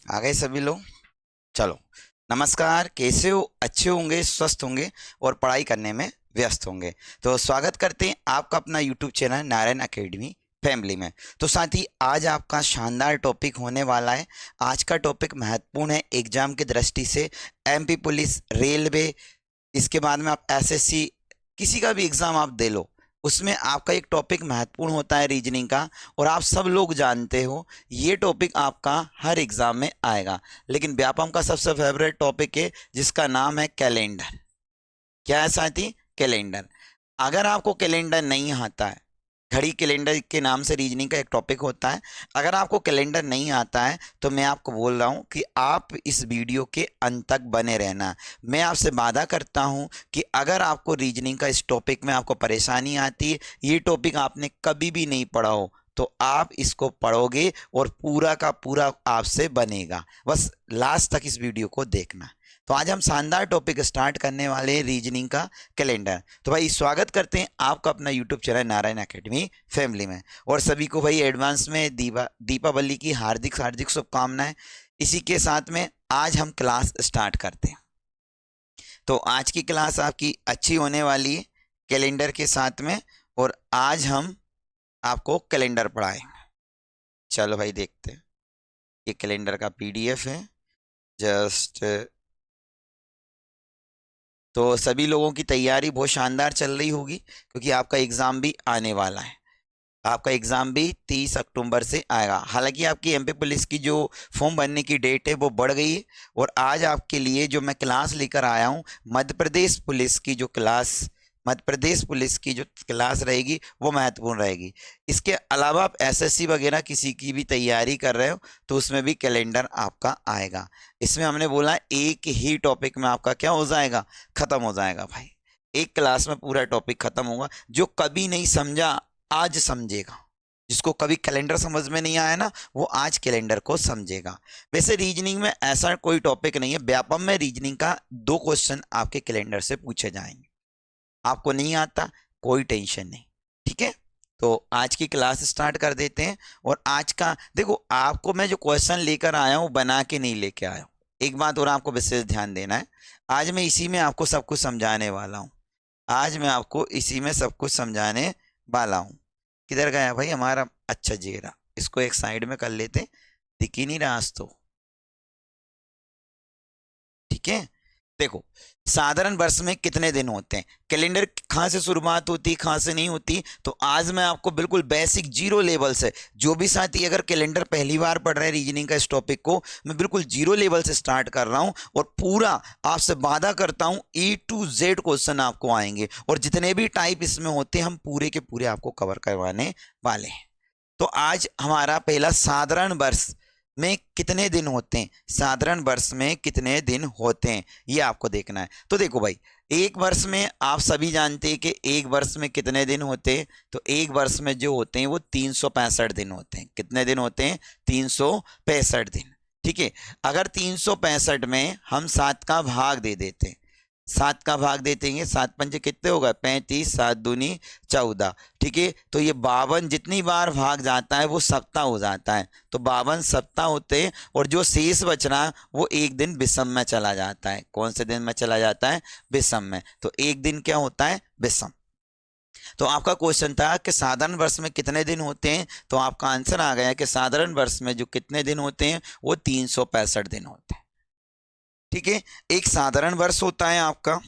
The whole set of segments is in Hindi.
आ गए सभी लोग। चलो, नमस्कार। कैसे हो? अच्छे होंगे, स्वस्थ होंगे और पढ़ाई करने में व्यस्त होंगे। तो स्वागत करते हैं आपका अपना YouTube channel Narayan academy family में। तो साथ ही आज आपका शानदार टॉपिक होने वाला है। आज का टॉपिक महत्वपूर्ण है एग्जाम की दृष्टि से। एमपी पुलिस, रेलवे, इसके बाद में आप एसएससी, किसी का भी एग्जाम आप दे लो, उसमें आपका एक टॉपिक महत्वपूर्ण होता है रीजनिंग का। और आप सब लोग जानते हो ये टॉपिक आपका हर एग्जाम में आएगा। लेकिन व्यापम का सबसे फेवरेट टॉपिक है जिसका नाम है कैलेंडर। क्या है साथी? कैलेंडर। अगर आपको कैलेंडर नहीं आता है, घड़ी कैलेंडर के नाम से रीजनिंग का एक टॉपिक होता है। अगर आपको कैलेंडर नहीं आता है तो मैं आपको बोल रहा हूं कि आप इस वीडियो के अंत तक बने रहना। मैं आपसे वादा करता हूं कि अगर आपको रीजनिंग का इस टॉपिक में आपको परेशानी आती है, ये टॉपिक आपने कभी भी नहीं पढ़ा हो, तो आप इसको पढ़ोगे और पूरा का पूरा आपसे बनेगा। बस लास्ट तक इस वीडियो को देखना। तो आज हम शानदार टॉपिक स्टार्ट करने वाले हैं, रीजनिंग का कैलेंडर। तो भाई स्वागत करते हैं आपका अपना YouTube channel Narayan academy family में। और सभी को भाई एडवांस में दीपावली की हार्दिक हार्दिक शुभकामनाएं। इसी के साथ में आज हम क्लास स्टार्ट करते हैं। तो आज की क्लास आपकी अच्छी होने वाली है कैलेंडर के साथ में। और आज हम आपको कैलेंडर पढ़ाएंगे। चलो भाई देखते हैं। ये कैलेंडर का पीडीएफ है। जस्ट, तो सभी लोगों की तैयारी बहुत शानदार चल रही होगी क्योंकि आपका एग्ज़ाम भी आने वाला है। आपका एग्ज़ाम भी 30 अक्टूबर से आएगा। हालांकि आपकी एमपी पुलिस की जो फॉर्म भरने की डेट है वो बढ़ गई है। और आज आपके लिए जो मैं क्लास लेकर आया हूँ, मध्य प्रदेश पुलिस की जो क्लास रहेगी वो महत्वपूर्ण रहेगी। इसके अलावा आप एसएससी वगैरह किसी की भी तैयारी कर रहे हो तो उसमें भी कैलेंडर आपका आएगा। इसमें हमने बोला एक ही टॉपिक में आपका क्या हो जाएगा, खत्म हो जाएगा भाई। एक क्लास में पूरा टॉपिक खत्म होगा। जो कभी नहीं समझा आज समझेगा। जिसको कभी कैलेंडर समझ में नहीं आया ना, वो आज कैलेंडर को समझेगा। वैसे रीजनिंग में ऐसा कोई टॉपिक नहीं है। व्यापम में रीजनिंग का 2 क्वेश्चन आपके कैलेंडर से पूछे जाएंगे। आपको नहीं आता, कोई टेंशन नहीं। ठीक है, तो आज की क्लास स्टार्ट कर देते हैं। और आज का देखो, आपको मैं जो क्वेश्चन लेकर आया हूँ बना के नहीं लेके आया हूँ। एक बात और आपको विशेष ध्यान देना है। आज मैं इसी में आपको सब कुछ समझाने वाला हूँ। आज मैं आपको इसी में सब कुछ समझाने वाला हूँ। किधर गया भाई हमारा? अच्छा जी रहा। इसको एक साइड में कर लेते हैं। दिख ही नहीं रहा आज तो। ठीक है, देखो, साधारण वर्ष में कितने दिन होते हैं? कैलेंडर कहाँ से शुरुआत होती, कहाँ से नहीं होती? तो आज मैं आपको बिल्कुल बेसिक जीरो लेवल से, जो भी साथी अगर कैलेंडर पहली बार पढ़ रहे हैं रीजनिंग का इस टॉपिक को, मैं बिल्कुल जीरो लेवल से स्टार्ट कर रहा हूँ। और पूरा आपसे वादा करता हूँ A to Z क्वेश्चन आपको आएंगे। और जितने भी टाइप इसमें होते हैं हम पूरे के पूरे आपको कवर करवाने वाले हैं। तो आज हमारा पहला, साधारण वर्ष में कितने दिन होते हैं? साधारण वर्ष में कितने दिन होते हैं ये आपको देखना है। तो देखो भाई, एक वर्ष में आप सभी जानते हैं कि एक वर्ष में कितने दिन होते हैं। तो एक वर्ष में जो होते हैं वो 365 दिन होते हैं। कितने दिन होते हैं? 365 दिन। ठीक है, अगर 365 में हम 7 का भाग दे देते हैं, 7 का भाग दे देंगे, 7 पंजे कितने होगा? 35, 7 दूनी 14। ठीक है, तो ये 52 जितनी बार भाग जाता है वो सप्ताह हो जाता है। तो 52 सप्ताह होते हैं। और जो शेष बचना वो एक दिन विषम में चला जाता है। कौन से दिन में चला जाता है? विषम में। तो एक दिन क्या होता है? विषम। तो आपका क्वेश्चन था कि साधारण वर्ष में कितने दिन होते हैं, तो आपका आंसर आ गया कि साधारण वर्ष में जो कितने दिन होते हैं वो 365 दिन होते हैं। ठीक है, एक साधारण वर्ष होता है आपका,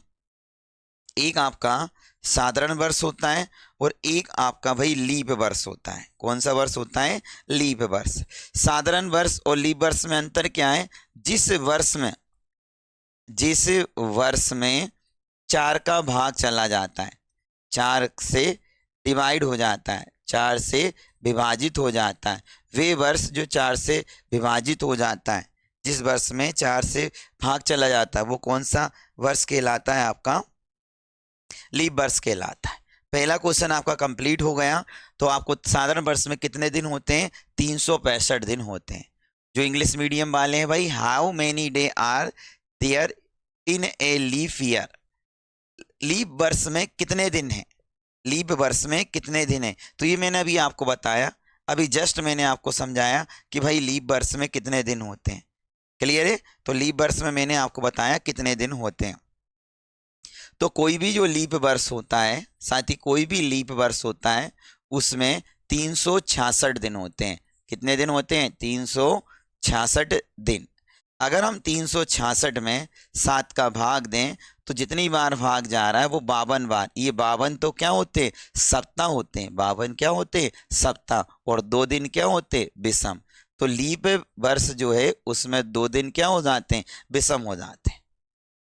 एक आपका साधारण वर्ष होता है और एक आपका भाई लीप वर्ष होता है। कौन सा वर्ष होता है? लीप वर्ष। साधारण वर्ष और लीप वर्ष में अंतर क्या है? जिस वर्ष में 4 का भाग चला जाता है, 4 से डिवाइड हो जाता है, 4 से विभाजित हो जाता है, वे वर्ष जो 4 से विभाजित हो जाता है, जिस वर्ष में 4 से भाग चला जाता है वो कौन सा वर्ष कहलाता है? आपका लीप वर्ष कहलाता है। पहला क्वेश्चन आपका कंप्लीट हो गया। तो आपको साधारण वर्ष में कितने दिन होते हैं? 365 दिन होते हैं। जो इंग्लिश मीडियम वाले हैं भाई, how many day are there in a leap year? Leap वर्ष में कितने दिन हैं? लीप वर्ष में कितने दिन हैं? तो ये मैंने अभी आपको बताया, अभी जस्ट मैंने आपको समझाया कि भाई लीप वर्ष में कितने दिन होते हैं। क्लियर है। तो लीप वर्ष में मैंने आपको बताया कितने दिन होते हैं। तो कोई भी जो लीप वर्ष होता है साथ ही कोई भी लीप वर्ष होता है उसमें 366 दिन होते हैं। कितने दिन होते हैं? 366 दिन। अगर हम 366 में 7 का भाग दें तो जितनी बार भाग जा रहा है वो 52 बार। ये 52 तो क्या होते? सप्ताह होते हैं। 52 क्या होते? सप्ताह। और 2 दिन क्या होते? विषम। तो लीप वर्ष जो है उसमें 2 दिन क्या हो जाते हैं? विषम हो जाते हैं।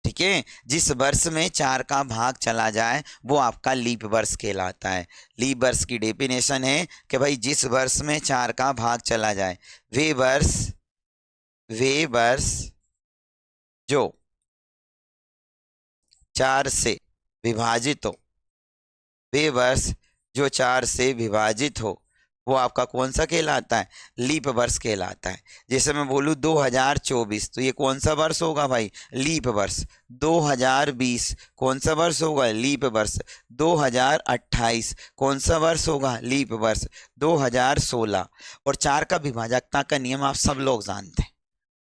ठीक है। जिस वर्ष में 4 का भाग चला जाए वो आपका लीप वर्ष कहलाता है। लीप वर्ष की डेफिनेशन है कि भाई जिस वर्ष में 4 का भाग चला जाए वे वर्ष जो 4 से विभाजित हो, वे वर्ष जो 4 से विभाजित हो वो आपका कौन सा कहलाता है? लीप वर्ष कहलाता है। जैसे मैं बोलूँ 2024 तो ये कौन सा वर्ष होगा भाई? लीप वर्ष। 2020 कौन सा वर्ष होगा? लीप वर्ष। 2028 कौन सा वर्ष होगा? लीप वर्ष। 2016 और 4 का विभाजकता का नियम आप सब लोग जानते हैं।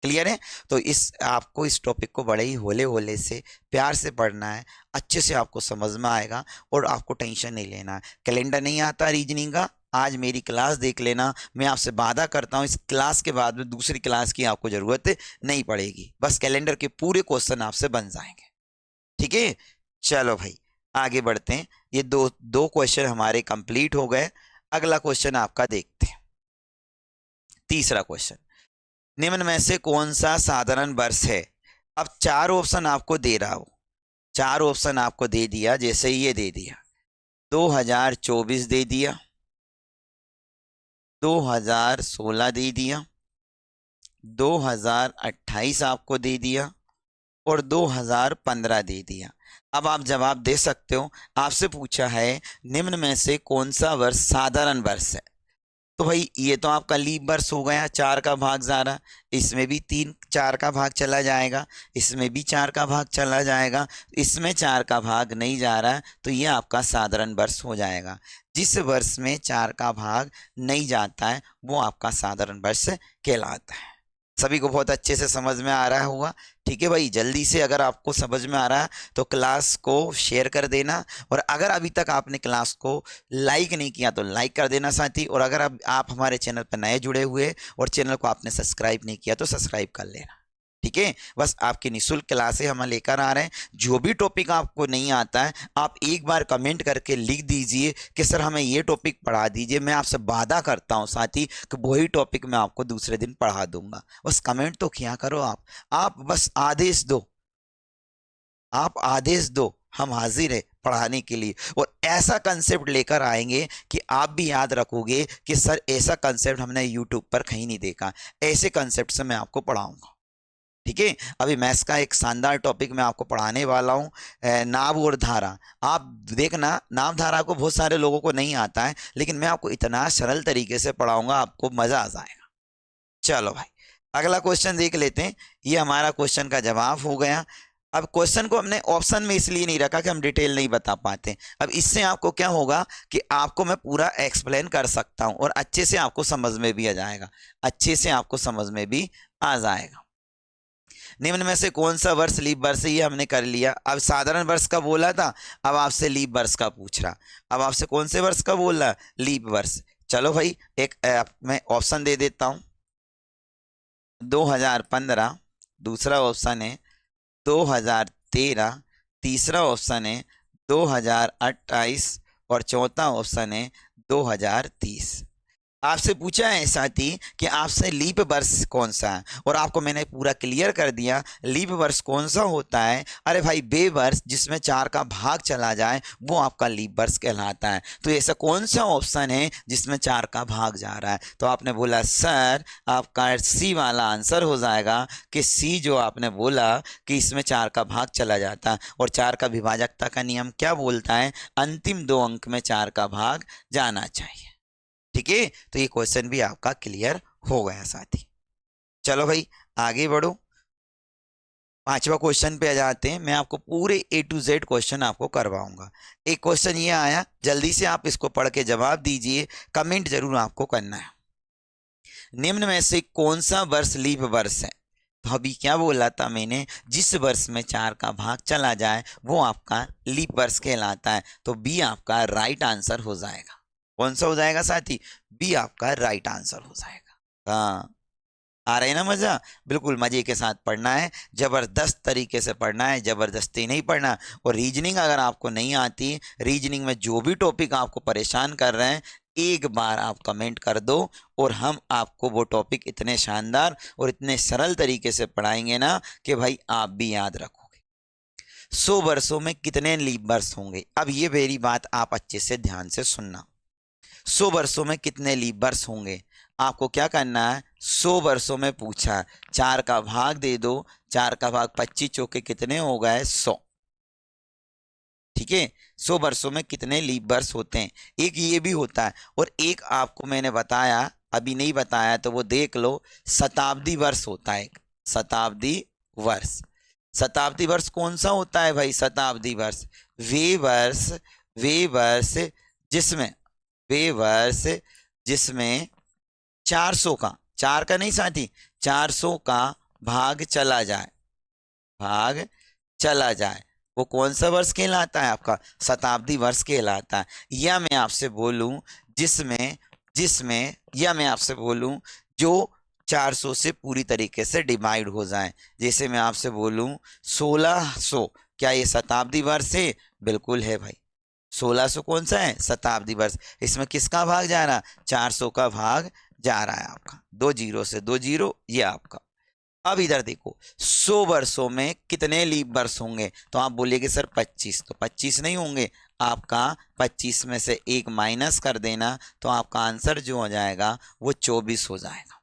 क्लियर है। तो आपको इस टॉपिक को बड़े ही होले होले से प्यार से पढ़ना है, अच्छे से आपको समझ में आएगा और आपको टेंशन नहीं लेना है। कैलेंडर नहीं आता रीजनिंग का, आज मेरी क्लास देख लेना। मैं आपसे वादा करता हूँ इस क्लास के बाद में दूसरी क्लास की आपको जरूरत नहीं पड़ेगी। बस कैलेंडर के पूरे क्वेश्चन आपसे बन जाएंगे। ठीक है। चलो भाई आगे बढ़ते हैं। ये दो क्वेश्चन हमारे कंप्लीट हो गए। अगला क्वेश्चन आपका देखते हैं। तीसरा क्वेश्चन, निम्न में से कौन सा साधारण वर्ष है? अब 4 ऑप्शन आपको दे रहा हूं। 4 ऑप्शन आपको दे दिया। जैसे ये दे दिया 2024 दे दिया, 2016 दे दिया, 2028 आपको दे दिया और 2015 दे दिया। अब आप जवाब दे सकते हो। आपसे पूछा है निम्न में से कौन सा वर्ष साधारण वर्ष है। तो भाई ये तो आपका लीप वर्ष हो गया। 4 का भाग जा रहा, इसमें भी 4 का भाग चला जाएगा, इसमें भी 4 का भाग चला जाएगा, इसमें 4 का भाग नहीं जा रहा तो ये आपका साधारण वर्ष हो जाएगा। जिस वर्ष में 4 का भाग नहीं जाता है वो आपका साधारण वर्ष कहलाता है। सभी को बहुत अच्छे से समझ में आ रहा होगा। ठीक है भाई, जल्दी से अगर आपको समझ में आ रहा है तो क्लास को शेयर कर देना। और अगर अभी तक आपने क्लास को लाइक नहीं किया तो लाइक कर देना साथी। और अगर आप हमारे चैनल पर नए जुड़े हुए और चैनल को आपने सब्सक्राइब नहीं किया तो सब्सक्राइब कर लेना। ठीक है। बस आपकी निःशुल्क क्लासें हम लेकर आ रहे हैं। जो भी टॉपिक आपको नहीं आता है आप एक बार कमेंट करके लिख दीजिए कि सर हमें ये टॉपिक पढ़ा दीजिए। मैं आपसे वादा करता हूं साथी कि वही टॉपिक मैं आपको दूसरे दिन पढ़ा दूंगा। बस कमेंट तो किया करो। आप बस आदेश दो, आप आदेश दो, हम हाजिर है पढ़ाने के लिए। और ऐसा कंसेप्ट लेकर आएंगे कि आप भी याद रखोगे कि सर ऐसा कंसेप्ट हमने यूट्यूब पर कहीं नहीं देखा। ऐसे कंसेप्ट से मैं आपको पढ़ाऊंगा। ठीक है। अभी मैथ्स का एक शानदार टॉपिक मैं आपको पढ़ाने वाला हूँ, नाभ और धारा। आप देखना, नाभ धारा को बहुत सारे लोगों को नहीं आता है लेकिन मैं आपको इतना सरल तरीके से पढ़ाऊंगा आपको मजा आ जाएगा। चलो भाई अगला क्वेश्चन देख लेते हैं। ये हमारा क्वेश्चन का जवाब हो गया। अब क्वेश्चन को हमने ऑप्शन में इसलिए नहीं रखा कि हम डिटेल नहीं बता पाते। अब इससे आपको क्या होगा कि आपको मैं पूरा एक्सप्लेन कर सकता हूं और अच्छे से आपको समझ में भी आ जाएगा। अच्छे से आपको समझ में भी आ जाएगा। निम्न में से कौन सा वर्ष लीप वर्ष है? ये हमने कर लिया। अब साधारण वर्ष का बोला था, अब आपसे लीप वर्ष का पूछ रहा। अब आपसे कौन से वर्ष का बोल रहा? लीप वर्ष। चलो भाई एक मैं ऑप्शन दे देता हूं। 2015 दूसरा ऑप्शन है, 2013 तीसरा ऑप्शन है, 2028 और चौथा ऑप्शन है 2030। आपसे पूछा है साथी कि आपसे लीप वर्ष कौन सा है और आपको मैंने पूरा क्लियर कर दिया लीप वर्ष कौन सा होता है। अरे भाई बे वर्ष जिसमें 4 का भाग चला जाए वो आपका लीप वर्ष कहलाता है। तो ऐसा कौन सा ऑप्शन है जिसमें 4 का भाग जा रहा है? तो आपने बोला सर आपका सी वाला आंसर हो जाएगा कि सी जो आपने बोला कि इसमें 4 का भाग चला जाता है। और 4 का विभाजकता का नियम क्या बोलता है? अंतिम 2 अंक में 4 का भाग जाना चाहिए। ठीक है। तो ये क्वेश्चन भी आपका क्लियर हो गया साथी। चलो भाई आगे बढ़ो। 5वां क्वेश्चन पे आ जाते हैं। मैं आपको पूरे A to Z क्वेश्चन आपको करवाऊंगा। एक क्वेश्चन ये आया, जल्दी से आप इसको पढ़ के जवाब दीजिए। कमेंट जरूर आपको करना है। निम्न में से कौन सा वर्ष लीप वर्ष है? तो अभी क्या बोला था मैंने, जिस वर्ष में 4 का भाग चला जाए वो आपका लीप वर्ष कहलाता है। तो बी आपका राइट आंसर हो जाएगा। कौन सा हो जाएगा साथी? बी आपका राइट आंसर हो जाएगा। हाँ, आ रहा है ना मजा? बिल्कुल मजे के साथ पढ़ना है, जबरदस्त तरीके से पढ़ना है, जबरदस्ती नहीं पढ़ना। और रीजनिंग अगर आपको नहीं आती, रीजनिंग में जो भी टॉपिक आपको परेशान कर रहे हैं, एक बार आप कमेंट कर दो और हम आपको वो टॉपिक इतने शानदार और इतने सरल तरीके से पढ़ाएंगे ना कि भाई आप भी याद रखोगे। 100 वर्षों में कितने लीप वर्ष होंगे? अब ये मेरी बात आप अच्छे से ध्यान से सुनना। 100 वर्षों में कितने लीप वर्ष होंगे? आपको क्या करना है, 100 वर्षों में पूछा, 4 का भाग दे दो, 4 का भाग 25 चौके कितने हो गए? 100। ठीक है, 100 वर्षों में कितने लीप वर्ष होते हैं? एक ये भी होता है, और एक आपको मैंने बताया, अभी नहीं बताया तो वो देख लो, शताब्दी वर्ष होता है। एक शताब्दी वर्ष। शताब्दी वर्ष कौन सा होता है भाई? शताब्दी वर्ष वे वर्ष जिसमें वे वर्ष जिसमें 400 का, 4 का नहीं साथी, 400 का भाग चला जाए, भाग चला जाए, वो कौन सा वर्ष कहलाता है? आपका शताब्दी वर्ष कहलाता है। या मैं आपसे बोलूं जिसमें जिसमें या मैं आपसे बोलूं जो 400 से पूरी तरीके से डिवाइड हो जाए। जैसे मैं आपसे बोलूं 1600, क्या ये शताब्दी वर्ष है? बिल्कुल है भाई। 1600 कौन सा है? शताब्दी वर्ष। इसमें किसका भाग जा रहा? 400 का भाग जा रहा है आपका। 2 जीरो से 2 जीरो, ये आपका। अब इधर देखो, 100 वर्षों में कितने लीप वर्ष होंगे? तो आप बोलिएगे सर 25, तो 25 नहीं होंगे, आपका 25 में से एक माइनस कर देना, तो आपका आंसर जो हो जाएगा वो 24 हो जाएगा।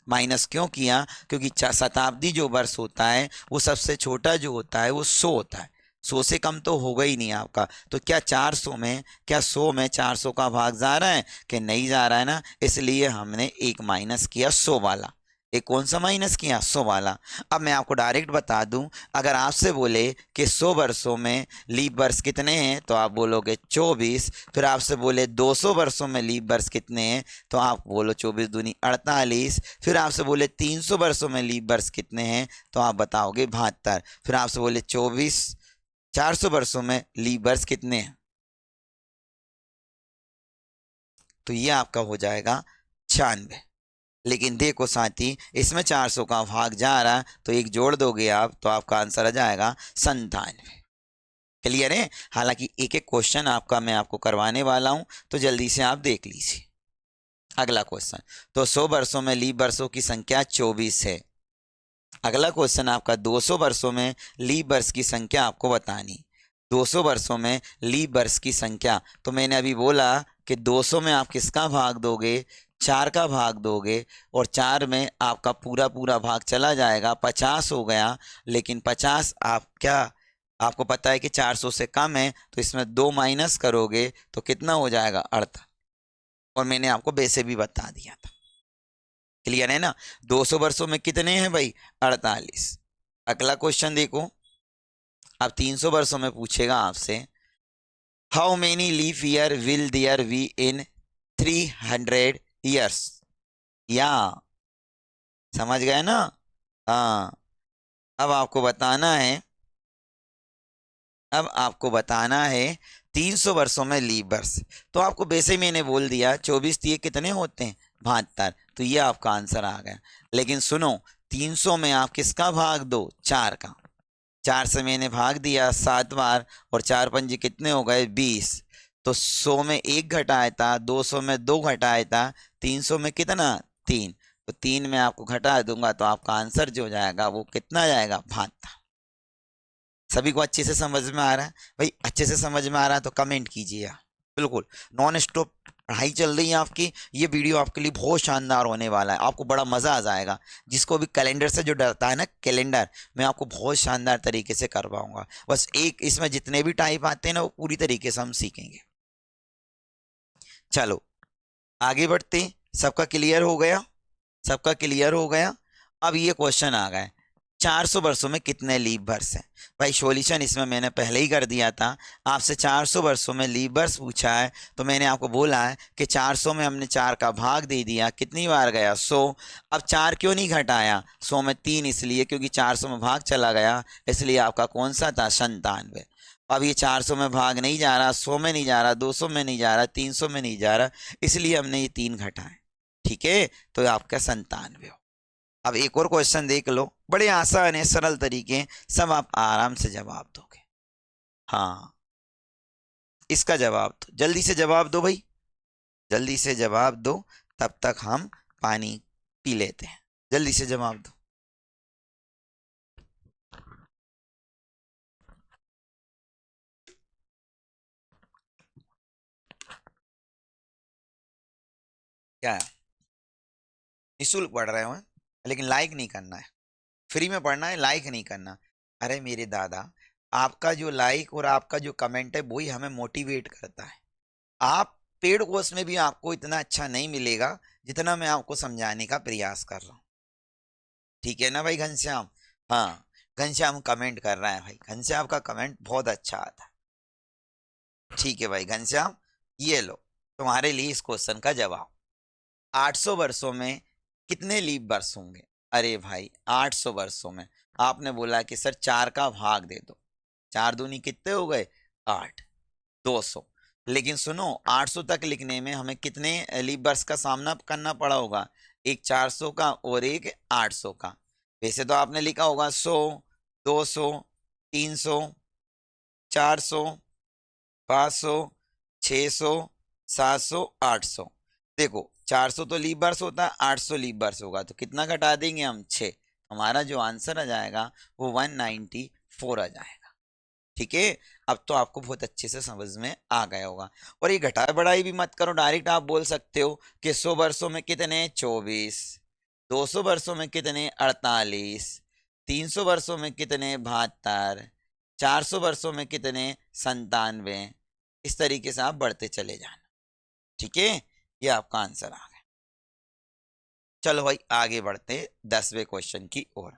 माइनस क्यों किया? क्योंकि शताब्दी जो वर्ष होता है वो सबसे छोटा जो होता है वो 100 होता है। 100 से कम तो होगा ही नहीं आपका। तो क्या 400 में, क्या 100 में 400 का भाग जा रहा है कि नहीं जा रहा है ना? इसलिए हमने एक माइनस किया 100 वाला। एक कौन सा माइनस किया? 100 वाला। अब मैं आपको डायरेक्ट बता दूं, अगर आपसे बोले कि 100 वर्षों में लीप वर्ष कितने हैं, तो आप बोलोगे 24। फिर आपसे बोले 200 वर्षों में लीप वर्ष कितने हैं, तो आप बोलो 24 दूनी 48। फिर आपसे बोले 300 वर्षों में लीप वर्ष कितने हैं, तो आप बताओगे 72। फिर आपसे बोले 400 वर्षों में लीप वर्ष कितने हैं, तो ये आपका हो जाएगा 96। लेकिन देखो साथी, इसमें 400 का भाग जा रहा है, तो एक जोड़ दोगे आप तो आपका आंसर आ जाएगा 97। क्लियर है? हालांकि एक एक क्वेश्चन आपका मैं आपको करवाने वाला हूं, तो जल्दी से आप देख लीजिए। अगला क्वेश्चन, तो 100 वर्षों में लीप वर्षों की संख्या 24 है। अगला क्वेश्चन आपका 200 वर्षों में लीप वर्ष की संख्या आपको बतानी। 200 वर्षों में लीप वर्ष की संख्या, तो मैंने अभी बोला कि 200 में आप किसका भाग दोगे? 4 का भाग दोगे, और 4 में आपका पूरा पूरा भाग चला जाएगा, 50 हो गया। लेकिन 50 आप क्या, आपको पता है कि 400 से कम है, तो इसमें 2 माइनस करोगे तो कितना हो जाएगा? 48। और मैंने आपको वैसे भी बता दिया था। क्लियर है ना? 200 वर्षों में कितने हैं भाई? 48। अगला क्वेश्चन देखो, अब 300 वर्षों में पूछेगा आपसे, how many leap year will there be in 300 years? या समझ गए ना? हाँ, अब आपको बताना है, अब आपको बताना है 300 वर्षों में लीप वर्ष। तो आपको वैसे ही मैंने बोल दिया 24 दिए कितने होते हैं? 72। तो ये आपका आंसर आ गया। लेकिन सुनो, 300 में आप किसका भाग दो? 4 का। 4 से मैंने भाग दिया 7 बार, और 4 पंजे कितने हो गए? 20। तो 100 में 1 घटाया था, 200 में 2 घटाया था, 300 में कितना? 3। तो 3 में आपको घटा दूंगा, तो आपका आंसर जो हो जाएगा वो कितना जाएगा? 72। सभी को अच्छे से समझ में आ रहा है? भाई अच्छे से समझ में आ रहा है तो कमेंट कीजिए आप। बिल्कुल नॉन स्टॉप पढ़ाई चल रही है आपकी। ये वीडियो आपके लिए बहुत शानदार होने वाला है, आपको बड़ा मज़ा आ जाएगा। जिसको भी कैलेंडर से जो डरता है ना, कैलेंडर मैं आपको बहुत शानदार तरीके से करवाऊंगा। बस एक इसमें जितने भी टाइप आते हैं ना, वो पूरी तरीके से हम सीखेंगे। चलो आगे बढ़ते हैं। सबका क्लियर हो गया? सबका क्लियर हो गया? अब ये क्वेश्चन आ गए, 400 वर्षों में कितने लीप वर्ष हैं? भाई सॉल्यूशन इसमें मैंने पहले ही कर दिया था। आपसे 400 वर्षों में लीप वर्ष पूछा है तो मैंने आपको बोला है कि 400 में हमने 4 का भाग दे दिया, कितनी बार गया? 100। अब 4 क्यों नहीं घटाया? 100 में 3 इसलिए क्योंकि 400 में भाग चला गया, इसलिए आपका कौन सा था? 97। अब ये 400 में भाग नहीं जा रहा, 100 में नहीं जा रहा, 200 में नहीं जा रहा, 300 में नहीं जा रहा, इसलिए हमने ये 3 घटाए। ठीक है, तो आपका 97 हो। अब एक और क्वेश्चन देख लो, बड़े आसान है, सरल तरीके हैं, सब आप आराम से जवाब दोगे। हाँ, इसका जवाब दो, जल्दी से जवाब दो भाई, जल्दी से जवाब दो, तब तक हम पानी पी लेते हैं। जल्दी से जवाब दो। क्या है? निःशुल्क पढ़ रहे हो हैं? लेकिन लाइक नहीं करना है, फ्री में पढ़ना है, लाइक नहीं करना। अरे मेरे दादा, आपका जो लाइक और आपका जो कमेंट है वही हमें मोटिवेट करता है। आप पेड कोर्स में भी आपको इतना अच्छा नहीं मिलेगा जितना मैं आपको समझाने का प्रयास कर रहा हूँ। ठीक है ना भाई घनश्याम? हाँ, घनश्याम कमेंट कर रहा है भाई, घनश्याम का कमेंट बहुत अच्छा आता है। ठीक है भाई घनश्याम, ये लो तुम्हारे लिए इस क्वेश्चन का जवाब। 800 वर्षों में कितने लीप वर्ष होंगे? अरे भाई 800 वर्षों में आपने बोला कि सर 4 का भाग दे दो, 4 दूनी कितने हो गए? 8। 200। लेकिन सुनो, 800 तक लिखने में हमें कितने लीप वर्ष का सामना करना पड़ा होगा? एक 400 का और एक 800 का। वैसे तो आपने लिखा होगा 100, 200, 300, 400, 500, 600, 700, 800। देखो 400 तो लीप वर्ष होता है, 800 लीप वर्ष होगा, तो कितना घटा देंगे हम? 6। हमारा जो आंसर आ जाएगा वो 194 आ जाएगा। ठीक है, अब तो आपको बहुत अच्छे से समझ में आ गया होगा। और ये घटाई बढ़ाई भी मत करो, डायरेक्ट आप बोल सकते हो कि 100 वर्षों में कितने? 24। 200 वर्षों में कितने? 48। 300 वर्षों में कितने? 72। 400 वर्षों में कितने? 97। इस तरीके से आप बढ़ते चले जाना। ठीक है, ये आपका आंसर आ गया। चलो भाई आगे बढ़ते 10वें क्वेश्चन की ओर।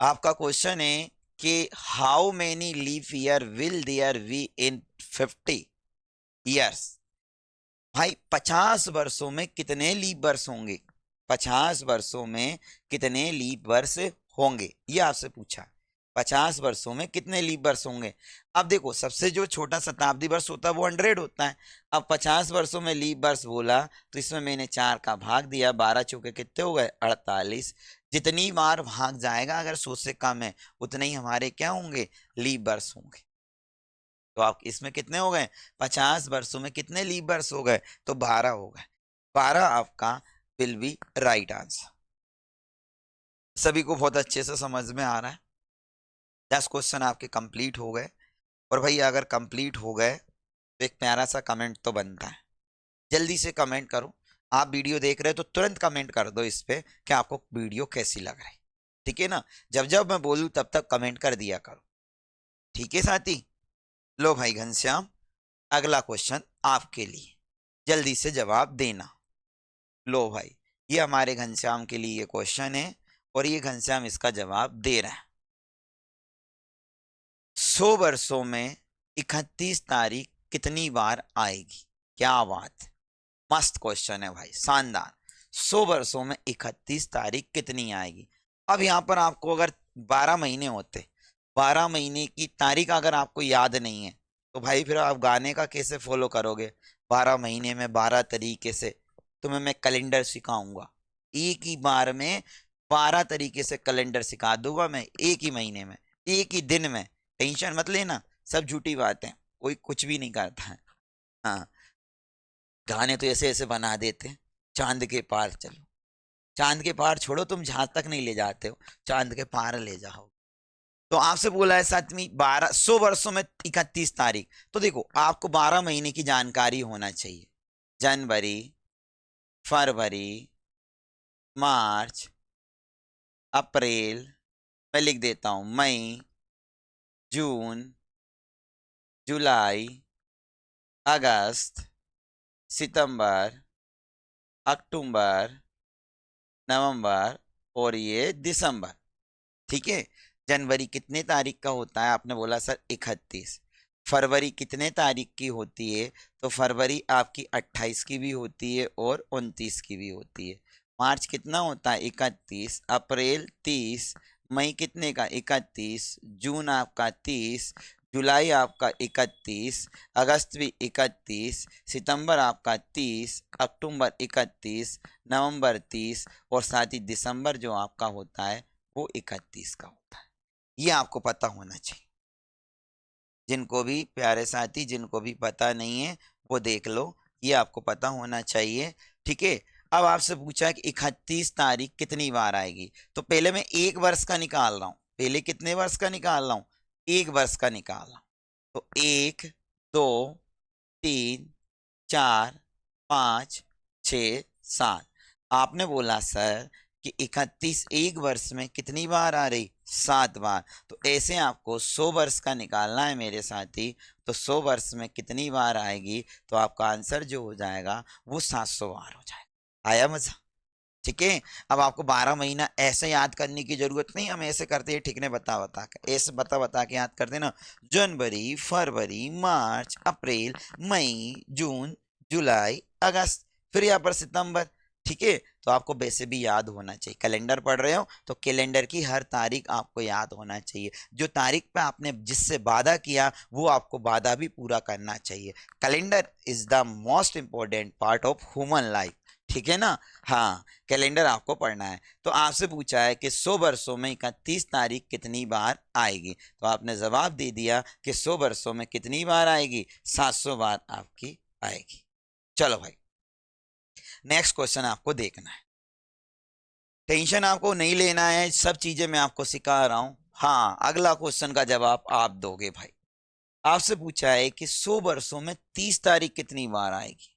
आपका क्वेश्चन है कि how many leap year will there be in 50 years? भाई 50 वर्षों में कितने लीप वर्ष होंगे? 50 वर्षों में कितने लीप वर्ष होंगे, ये आपसे पूछा। 50 वर्षों में कितने लीप वर्ष होंगे? अब देखो, सबसे जो छोटा शताब्दी वर्ष होता है वो 100 होता है। अब 50 वर्षों में लीप वर्ष बोला तो इसमें मैंने 4 का भाग दिया, 12 चौके कितने हो गए? 48। जितनी बार भाग जाएगा, अगर 100 से कम है, उतने ही हमारे क्या होंगे? लीप वर्ष होंगे। तो आप इसमें कितने हो गए? 50 वर्षों में कितने लीप वर्ष हो गए? तो 12 हो गए। 12 आपका विल बी राइट आंसर। सभी को बहुत अच्छे से समझ में आ रहा है? 10 क्वेश्चन आपके कंप्लीट हो गए। और भाई अगर कंप्लीट हो गए तो एक प्यारा सा कमेंट तो बनता है, जल्दी से कमेंट करो। आप वीडियो देख रहे हो तो तुरंत कमेंट कर दो इस पे कि आपको वीडियो कैसी लग रही। ठीक है ना? जब जब मैं बोलूँ तब तक कमेंट कर दिया करो। ठीक है साथी? लो भाई घनश्याम, अगला क्वेश्चन आपके लिए, जल्दी से जवाब देना। लो भाई, ये हमारे घनश्याम के लिए ये क्वेश्चन है और ये घनश्याम इसका जवाब दे रहा है। 100 वर्षों में 31 तारीख कितनी बार आएगी? क्या बात, मस्त क्वेश्चन है भाई, शानदार। 100 वर्षों में 31 तारीख कितनी आएगी? अब यहाँ पर आपको अगर 12 महीने होते, 12 महीने की तारीख अगर आपको याद नहीं है तो भाई फिर आप गाने का कैसे फॉलो करोगे? 12 महीने में 12 तरीके से तुम्हें मैं कैलेंडर सिखाऊंगा, एक ही बार में 12 तरीके से कैलेंडर सिखा दूंगा मैं, एक ही महीने में, एक ही दिन में। टेंशन मत लेना, सब झूठी बातें, कोई कुछ भी नहीं करता है। हाँ, गाने तो ऐसे ऐसे बना देते हैं, चांद के पार चलो, चांद के पार छोड़ो, तुम जहां तक नहीं ले जाते हो, चांद के पार ले जाओ। तो आपसे बोला है सातवीं 1200 वर्षों में 31 तारीख, तो देखो आपको 12 महीने की जानकारी होना चाहिए। जनवरी, फरवरी, मार्च, अप्रैल, मैं लिख देता हूं, मई, जून, जुलाई, अगस्त, सितंबर, अक्टूबर, नवंबर और ये दिसंबर। ठीक है। जनवरी कितने तारीख का होता है, आपने बोला सर 31। फरवरी कितने तारीख की होती है, तो फरवरी आपकी 28 की भी होती है और 29 की भी होती है। मार्च कितना होता है, 31। अप्रैल 30। मई कितने का, 31। जून आपका 30। जुलाई आपका 31। अगस्त भी 31। सितंबर आपका 30। अक्टूबर 31। नवंबर 30। और साथ ही दिसंबर जो आपका होता है वो 31 का होता है। ये आपको पता होना चाहिए। जिनको भी प्यारे साथी, जिनको भी पता नहीं है वो देख लो, ये आपको पता होना चाहिए। ठीक है। अब आपसे पूछा है कि 31 तारीख कितनी बार आएगी, तो पहले मैं एक वर्ष का निकाल रहा हूं। पहले कितने वर्ष का निकाल रहा हूं, एक वर्ष का निकाल रहा हूं। तो 1 2 3 4 5 6 7। आपने बोला सर कि 31 एक वर्ष में कितनी बार आ रही, 7 बार। तो ऐसे आपको 100 वर्ष का निकालना है मेरे साथी। तो 100 वर्ष में कितनी बार आएगी, तो आपका आंसर जो हो जाएगा वो 700 बार हो जाएगा। आया मजा। ठीक है। अब आपको 12 महीना ऐसे याद करने की जरूरत नहीं, हम ऐसे करते हैं, ठीक है, बता बता के, ऐसे बता बता के याद करते ना। जनवरी, फरवरी, मार्च, अप्रैल, मई, जून, जुलाई, अगस्त, फिर यहाँ पर सितंबर। ठीक है। तो आपको वैसे भी याद होना चाहिए, कैलेंडर पढ़ रहे हो तो कैलेंडर की हर तारीख आपको याद होना चाहिए। जो तारीख पे आपने जिससे वादा किया वो आपको वादा भी पूरा करना चाहिए। Calendar is the most important part of human life. ठीक है ना। हाँ, कैलेंडर आपको पढ़ना है। तो आपसे पूछा है कि 100 वर्षों में 31 तारीख कितनी बार आएगी, तो आपने जवाब दे दिया कि 100 वर्षों में कितनी बार आएगी, 700 बार आपकी आएगी। चलो भाई, नेक्स्ट क्वेश्चन आपको देखना है। टेंशन आपको नहीं लेना है, सब चीजें मैं आपको सिखा रहा हूं। हाँ, अगला क्वेश्चन का जवाब आप दोगे भाई। आपसे पूछा है कि 100 वर्षों में 30 तारीख कितनी बार आएगी।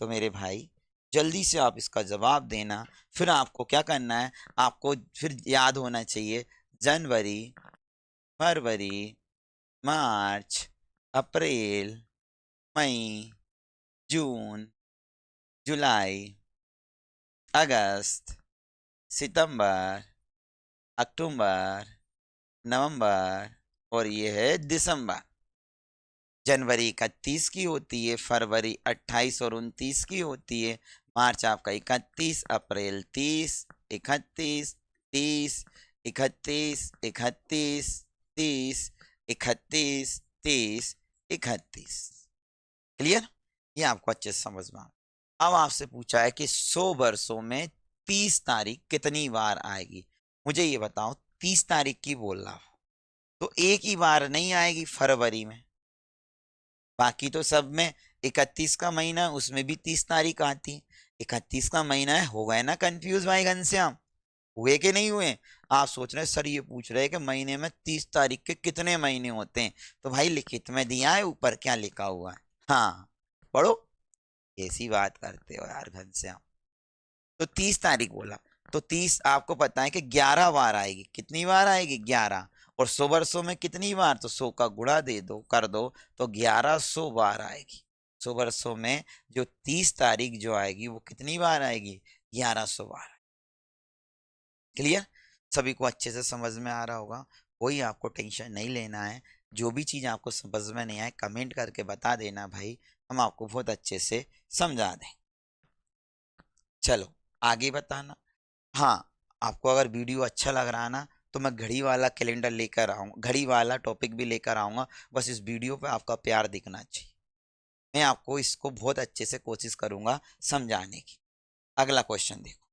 तो मेरे भाई जल्दी से आप इसका जवाब देना। फिर आपको क्या करना है, आपको फिर याद होना चाहिए जनवरी, फरवरी, मार्च, अप्रैल, मई, जून, जुलाई, अगस्त, सितंबर, अक्टूबर, नवंबर और ये है दिसंबर। जनवरी 31 की होती है, फरवरी 28 और 29 की होती है, मार्च आपका 31, अप्रैल 30, 31, 30, 31, 31, 30, 31, 30, 31। क्लियर। ये आपको अच्छे से समझ में आ। अब आपसे पूछा है कि 100 वर्षों में 30 तारीख कितनी बार आएगी। मुझे ये बताओ, 30 तारीख की बोल रहा हूं तो एक ही बार नहीं आएगी फरवरी में, बाकी तो सब में 31 का महीना, उसमें भी 30 तारीख आती है। 31 का महीना है, हो गए ना कंफ्यूज भाई घनश्याम, हुए कि नहीं हुए। आप सोच रहे सर ये पूछ रहे हैं कि महीने में 30 तारीख के कितने महीने होते हैं, तो भाई लिखित में दिया है, ऊपर क्या लिखा हुआ है, हाँ पढ़ो। ऐसी बात करते हो यार घनश्याम। तो 30 तारीख बोला, तो 30 आपको पता है कि 11 बार आएगी। कितनी बार आएगी, 11। और 100 वर्षों में कितनी बार, तो 100 का गुणा दे दो, कर दो, तो 1100 बार आएगी। 100 वर्षों में जो 30 तारीख जो आएगी वो कितनी बार आएगी, 1100 बार। क्लियर। सभी को अच्छे से समझ में आ रहा होगा, कोई आपको टेंशन नहीं लेना है। जो भी चीज आपको समझ में नहीं आए कमेंट करके बता देना भाई, हम आपको बहुत अच्छे से समझा दें। चलो आगे बताना। हाँ, आपको अगर वीडियो अच्छा लग रहा है ना, तो मैं घड़ी वाला कैलेंडर लेकर आऊँगा, घड़ी वाला टॉपिक भी लेकर आऊँगा। बस इस वीडियो पे आपका प्यार दिखना चाहिए। मैं आपको इसको बहुत अच्छे से कोशिश करूंगा समझाने की। अगला क्वेश्चन देखो।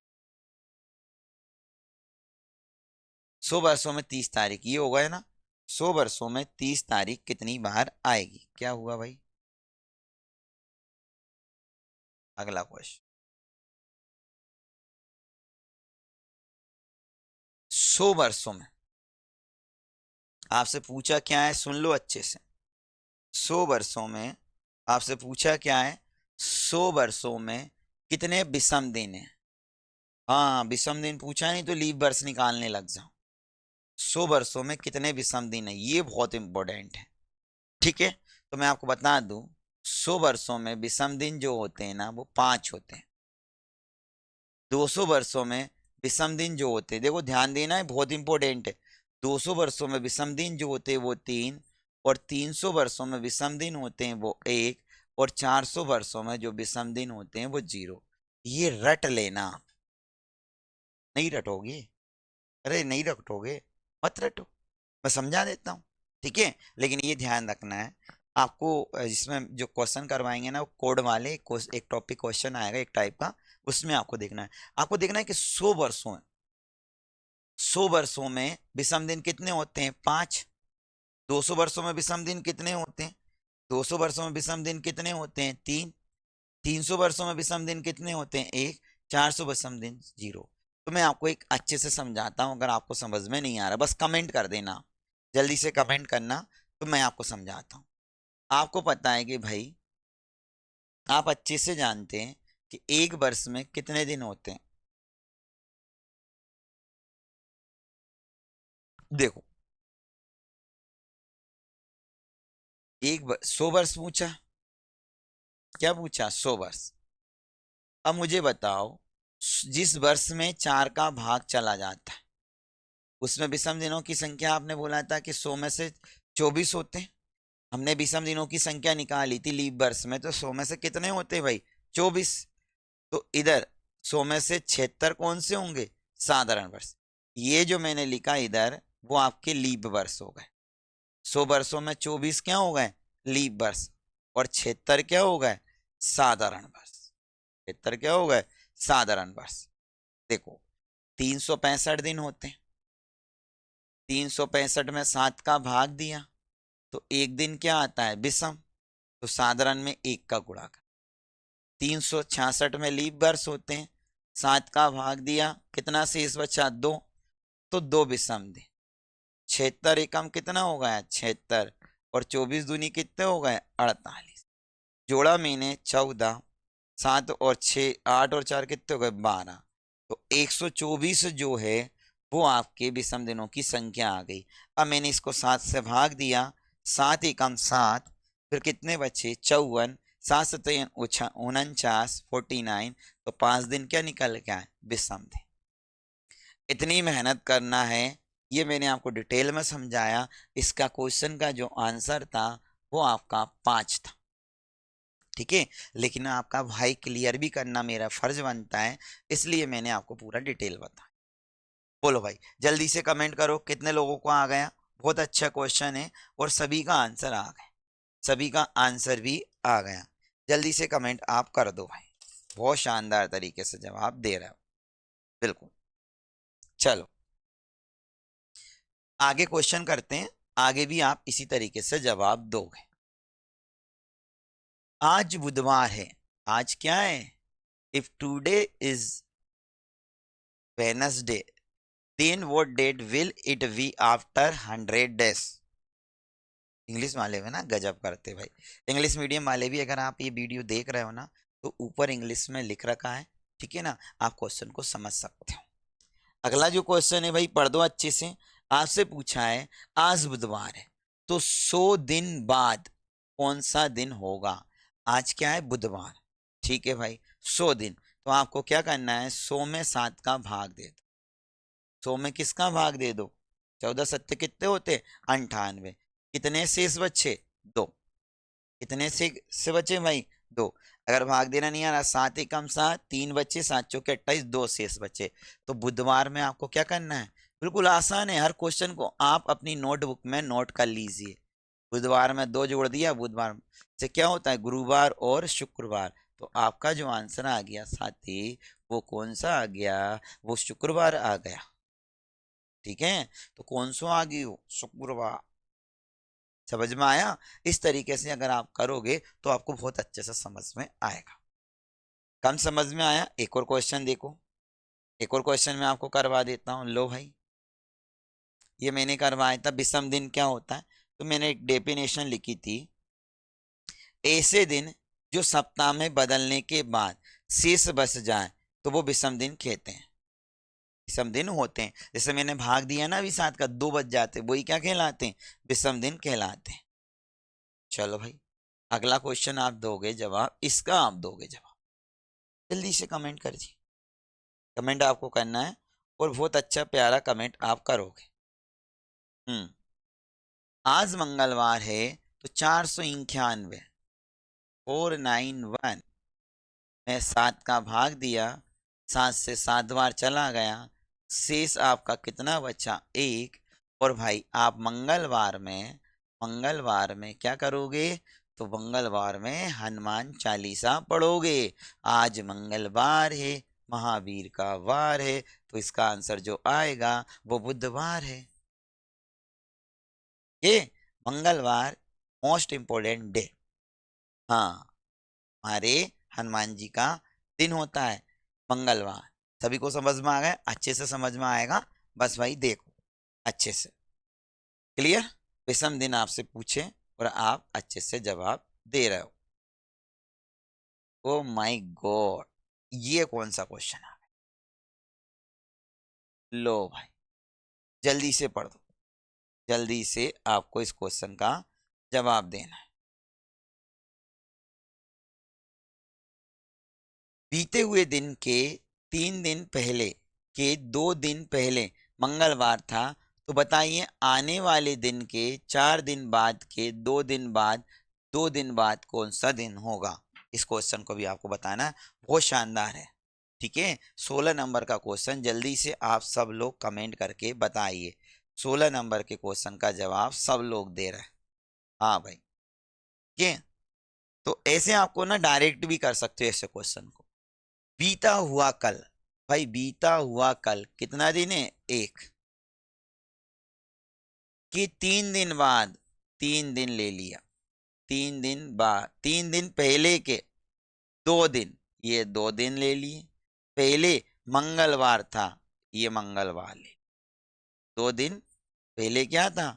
100 वर्षों में 30 तारीख, ये होगा है ना। 100 वर्षों में 30 तारीख कितनी बार आएगी, क्या हुआ भाई। अगला क्वेश्चन, 100 वर्षों में आपसे पूछा क्या है, सुन लो अच्छे से। 100 वर्षों में आपसे पूछा क्या है, 100 वर्षों में कितने विषम दिन है। हाँ, विषम दिन पूछा नहीं तो लीव वर्ष निकालने लग जाओ। 100 वर्षों में कितने विषम दिन है, ये बहुत इंपॉर्टेंट है। ठीक है। तो मैं आपको बता दूं, 100 वर्षों में विषम दिन जो होते हैं ना वो 5 होते हैं। 200 वर्षों में विषम दिन जो होते हैं, देखो ध्यान देना है, बहुत इंपॉर्टेंट है। 200 वर्षों में विषम दिन जो होते हैं वो 3, और 300 वर्षों में विषम दिन होते हैं वो 1, और 400 वर्षों में जो विषम दिन होते हैं वो 0। ये रट लेना। नहीं रटोगे? अरे नहीं रटोगे, मत रटो, मैं समझा देता हूँ, ठीक है। लेकिन ये ध्यान रखना है आपको, इसमें जो क्वेश्चन करवाएंगे ना, वो कोड वाले एक टॉपिक क्वेश्चन आएगा एक टाइप का, उसमें आपको देखना है। आपको देखना है कि 100 वर्षों में विषम दिन कितने होते हैं? 5। 200 वर्षों में विषम दिन कितने होते हैं? 200 वर्षों में विषम दिन कितने होते हैं? 3। 300 वर्षों में विषम दिन कितने होते हैं? 1। 400 विषम दिन 0। तो मैं आपको एक अच्छे से समझाता हूँ, अगर आपको समझ में नहीं आ रहा बस कमेंट कर देना, जल्दी से कमेंट करना, तो मैं आपको समझाता हूँ। आपको पता है कि भाई, आप अच्छे से जानते हैं कि एक वर्ष में कितने दिन होते हैं। देखो, 100 वर्ष पूछा, क्या पूछा? 100 वर्ष। अब मुझे बताओ, जिस वर्ष में 4 का भाग चला जाता है, उसमें विषम दिनों की संख्या आपने बोला था कि 100 में से 24 होते हैं। हमने विषम दिनों की संख्या निकाली थी लीप वर्ष में, तो 100 में से कितने होते हैं भाई? 24। तो इधर 100 में से 76 कौन से होंगे? साधारण वर्ष। ये जो मैंने लिखा इधर, वो आपके लीप वर्ष हो गए। 100 वर्षों में 24 क्या हो गए? लीप वर्ष। और 76 क्या हो गए? साधारण वर्ष। 76 क्या हो गए? साधारण वर्ष। देखो, 365 दिन होते हैं, 365 में 7 का भाग दिया तो एक दिन क्या आता है? विषम। तो साधारण में 1 का गुणा कर। 366 में लीप वर्ष होते हैं, 7 का भाग दिया, कितना शेष बचा? 2। तो 2 विषम दिन। 76 एकम कितना हो गया? 76। और 24 दूनी कितने हो गए? 48। जोड़ा मैंने 14, 7 और 6, 8 और 4 कितने हो गए? 12। तो 124 जो है वो आपके विषम दिनों की संख्या आ गई। अब मैंने इसको 7 से भाग दिया, 7 एकम 7, फिर कितने बचे? 54। 7 सतैन 49, 49। तो 5 दिन क्या निकल के आए? विषम दिन। इतनी मेहनत करना है, ये मैंने आपको डिटेल में समझाया। इसका क्वेश्चन का जो आंसर था वो आपका 5 था, ठीक है। लेकिन आपका भाई क्लियर भी करना मेरा फर्ज बनता है, इसलिए मैंने आपको पूरा डिटेल बताया। बोलो भाई, जल्दी से कमेंट करो कितने लोगों को आ गया। बहुत अच्छा क्वेश्चन है और सभी का आंसर आ गया, सभी का आंसर भी आ गया। जल्दी से कमेंट आप कर दो भाई, बहुत शानदार तरीके से जवाब दे रहे हो, बिल्कुल। चलो आगे क्वेश्चन करते हैं, आगे भी आप इसी तरीके से जवाब दोगे। आज बुधवार है, आज क्या है? If today is Wednesday, then what date will it be after 100 days? English वाले में ना गजब करते भाई। इंग्लिश मीडियम वाले भी अगर आप ये वीडियो देख रहे हो ना, तो ऊपर इंग्लिश में लिख रखा है, ठीक है ना, आप क्वेश्चन को समझ सकते हो। अगला जो क्वेश्चन है भाई, पढ़ दो अच्छे से। आपसे पूछा है आज बुधवार है, तो 100 दिन बाद कौन सा दिन होगा? आज क्या है? बुधवार, ठीक है भाई। 100 दिन, तो आपको क्या करना है? 100 में 7 का भाग दे दो। 100 में किसका भाग दे दो? 14 सत्ते कितने होते? 98। कितने शेष बचे? 2। कितने से बचे भाई? 2। अगर भाग देना नहीं आ रहा, 7 एकम 7, 3 बचे, 7 चौके 28, 2 शेष बचे। तो बुधवार में आपको क्या करना है? बिल्कुल आसान है, हर क्वेश्चन को आप अपनी नोटबुक में नोट कर लीजिए। बुधवार में 2 जोड़ दिया, बुधवार से क्या होता है? गुरुवार और शुक्रवार। तो आपका जो आंसर आ गया साथी, वो कौन सा आ गया? वो शुक्रवार आ गया, ठीक है। तो कौन सा आ गई? शुक्रवार। समझ में आया? इस तरीके से अगर आप करोगे तो आपको बहुत अच्छे से समझ में आएगा। कम समझ में आया? एक और क्वेश्चन देखो, एक और क्वेश्चन मैं आपको करवा देता हूँ। लो भाई, ये मैंने करवाया था, विषम दिन क्या होता है। तो मैंने एक डेफिनेशन लिखी थी, ऐसे दिन जो सप्ताह में बदलने के बाद शेष बच जाए तो वो विषम दिन कहते हैं, विषम दिन होते हैं। जैसे मैंने भाग दिया ना अभी 7 का, 2 बच जाते, वही क्या कहलाते हैं? विषम दिन कहलाते हैं। चलो भाई, अगला क्वेश्चन आप दोगे जवाब, इसका आप दोगे जवाब, जल्दी से कमेंट कर दीजिए। कमेंट आपको करना है और बहुत अच्छा प्यारा कमेंट आप करोगे। आज मंगलवार है तो 491, 491 में 7 का भाग दिया, 7 से 7 बार चला गया, शेष आपका कितना बचा? 1। और भाई आप मंगलवार में क्या करोगे? तो मंगलवार में हनुमान चालीसा पढ़ोगे। आज मंगलवार है, महावीर का वार है, तो इसका आंसर जो आएगा वो बुधवार है। ये मंगलवार मोस्ट इम्पोर्टेंट डे, हाँ, हमारे हनुमान जी का दिन होता है मंगलवार। सभी को समझ में आ गया? अच्छे से समझ में आएगा, बस भाई देखो अच्छे से। क्लियर? विषम दिन आपसे पूछे और आप अच्छे से जवाब दे रहे हो। ओ माय गॉड, ये कौन सा क्वेश्चन आ गया? लो भाई जल्दी से पढ़ दो, जल्दी से आपको इस क्वेश्चन का जवाब देना है। बीते हुए दिन के 3 दिन पहले के 2 दिन पहले मंगलवार था, तो बताइए आने वाले दिन के 4 दिन बाद के 2 दिन बाद 2 दिन बाद कौन सा दिन होगा? इस क्वेश्चन को भी आपको बताना है, बहुत शानदार है। ठीक है, 16 नंबर का क्वेश्चन, जल्दी से आप सब लोग कमेंट करके बताइए। 16 नंबर के क्वेश्चन का जवाब सब लोग दे रहे हैं। हाँ भाई, ठीक है। तो ऐसे आपको ना डायरेक्ट भी कर सकते हो ऐसे क्वेश्चन को। बीता हुआ कल, भाई बीता हुआ कल कितना दिन है? 1। कि 3 दिन बाद, 3 दिन ले लिया, 3 दिन बाद, 3 दिन पहले के 2 दिन, ये 2 दिन ले लिए। पहले मंगलवार था, ये मंगलवार ले, 2 दिन पहले क्या था?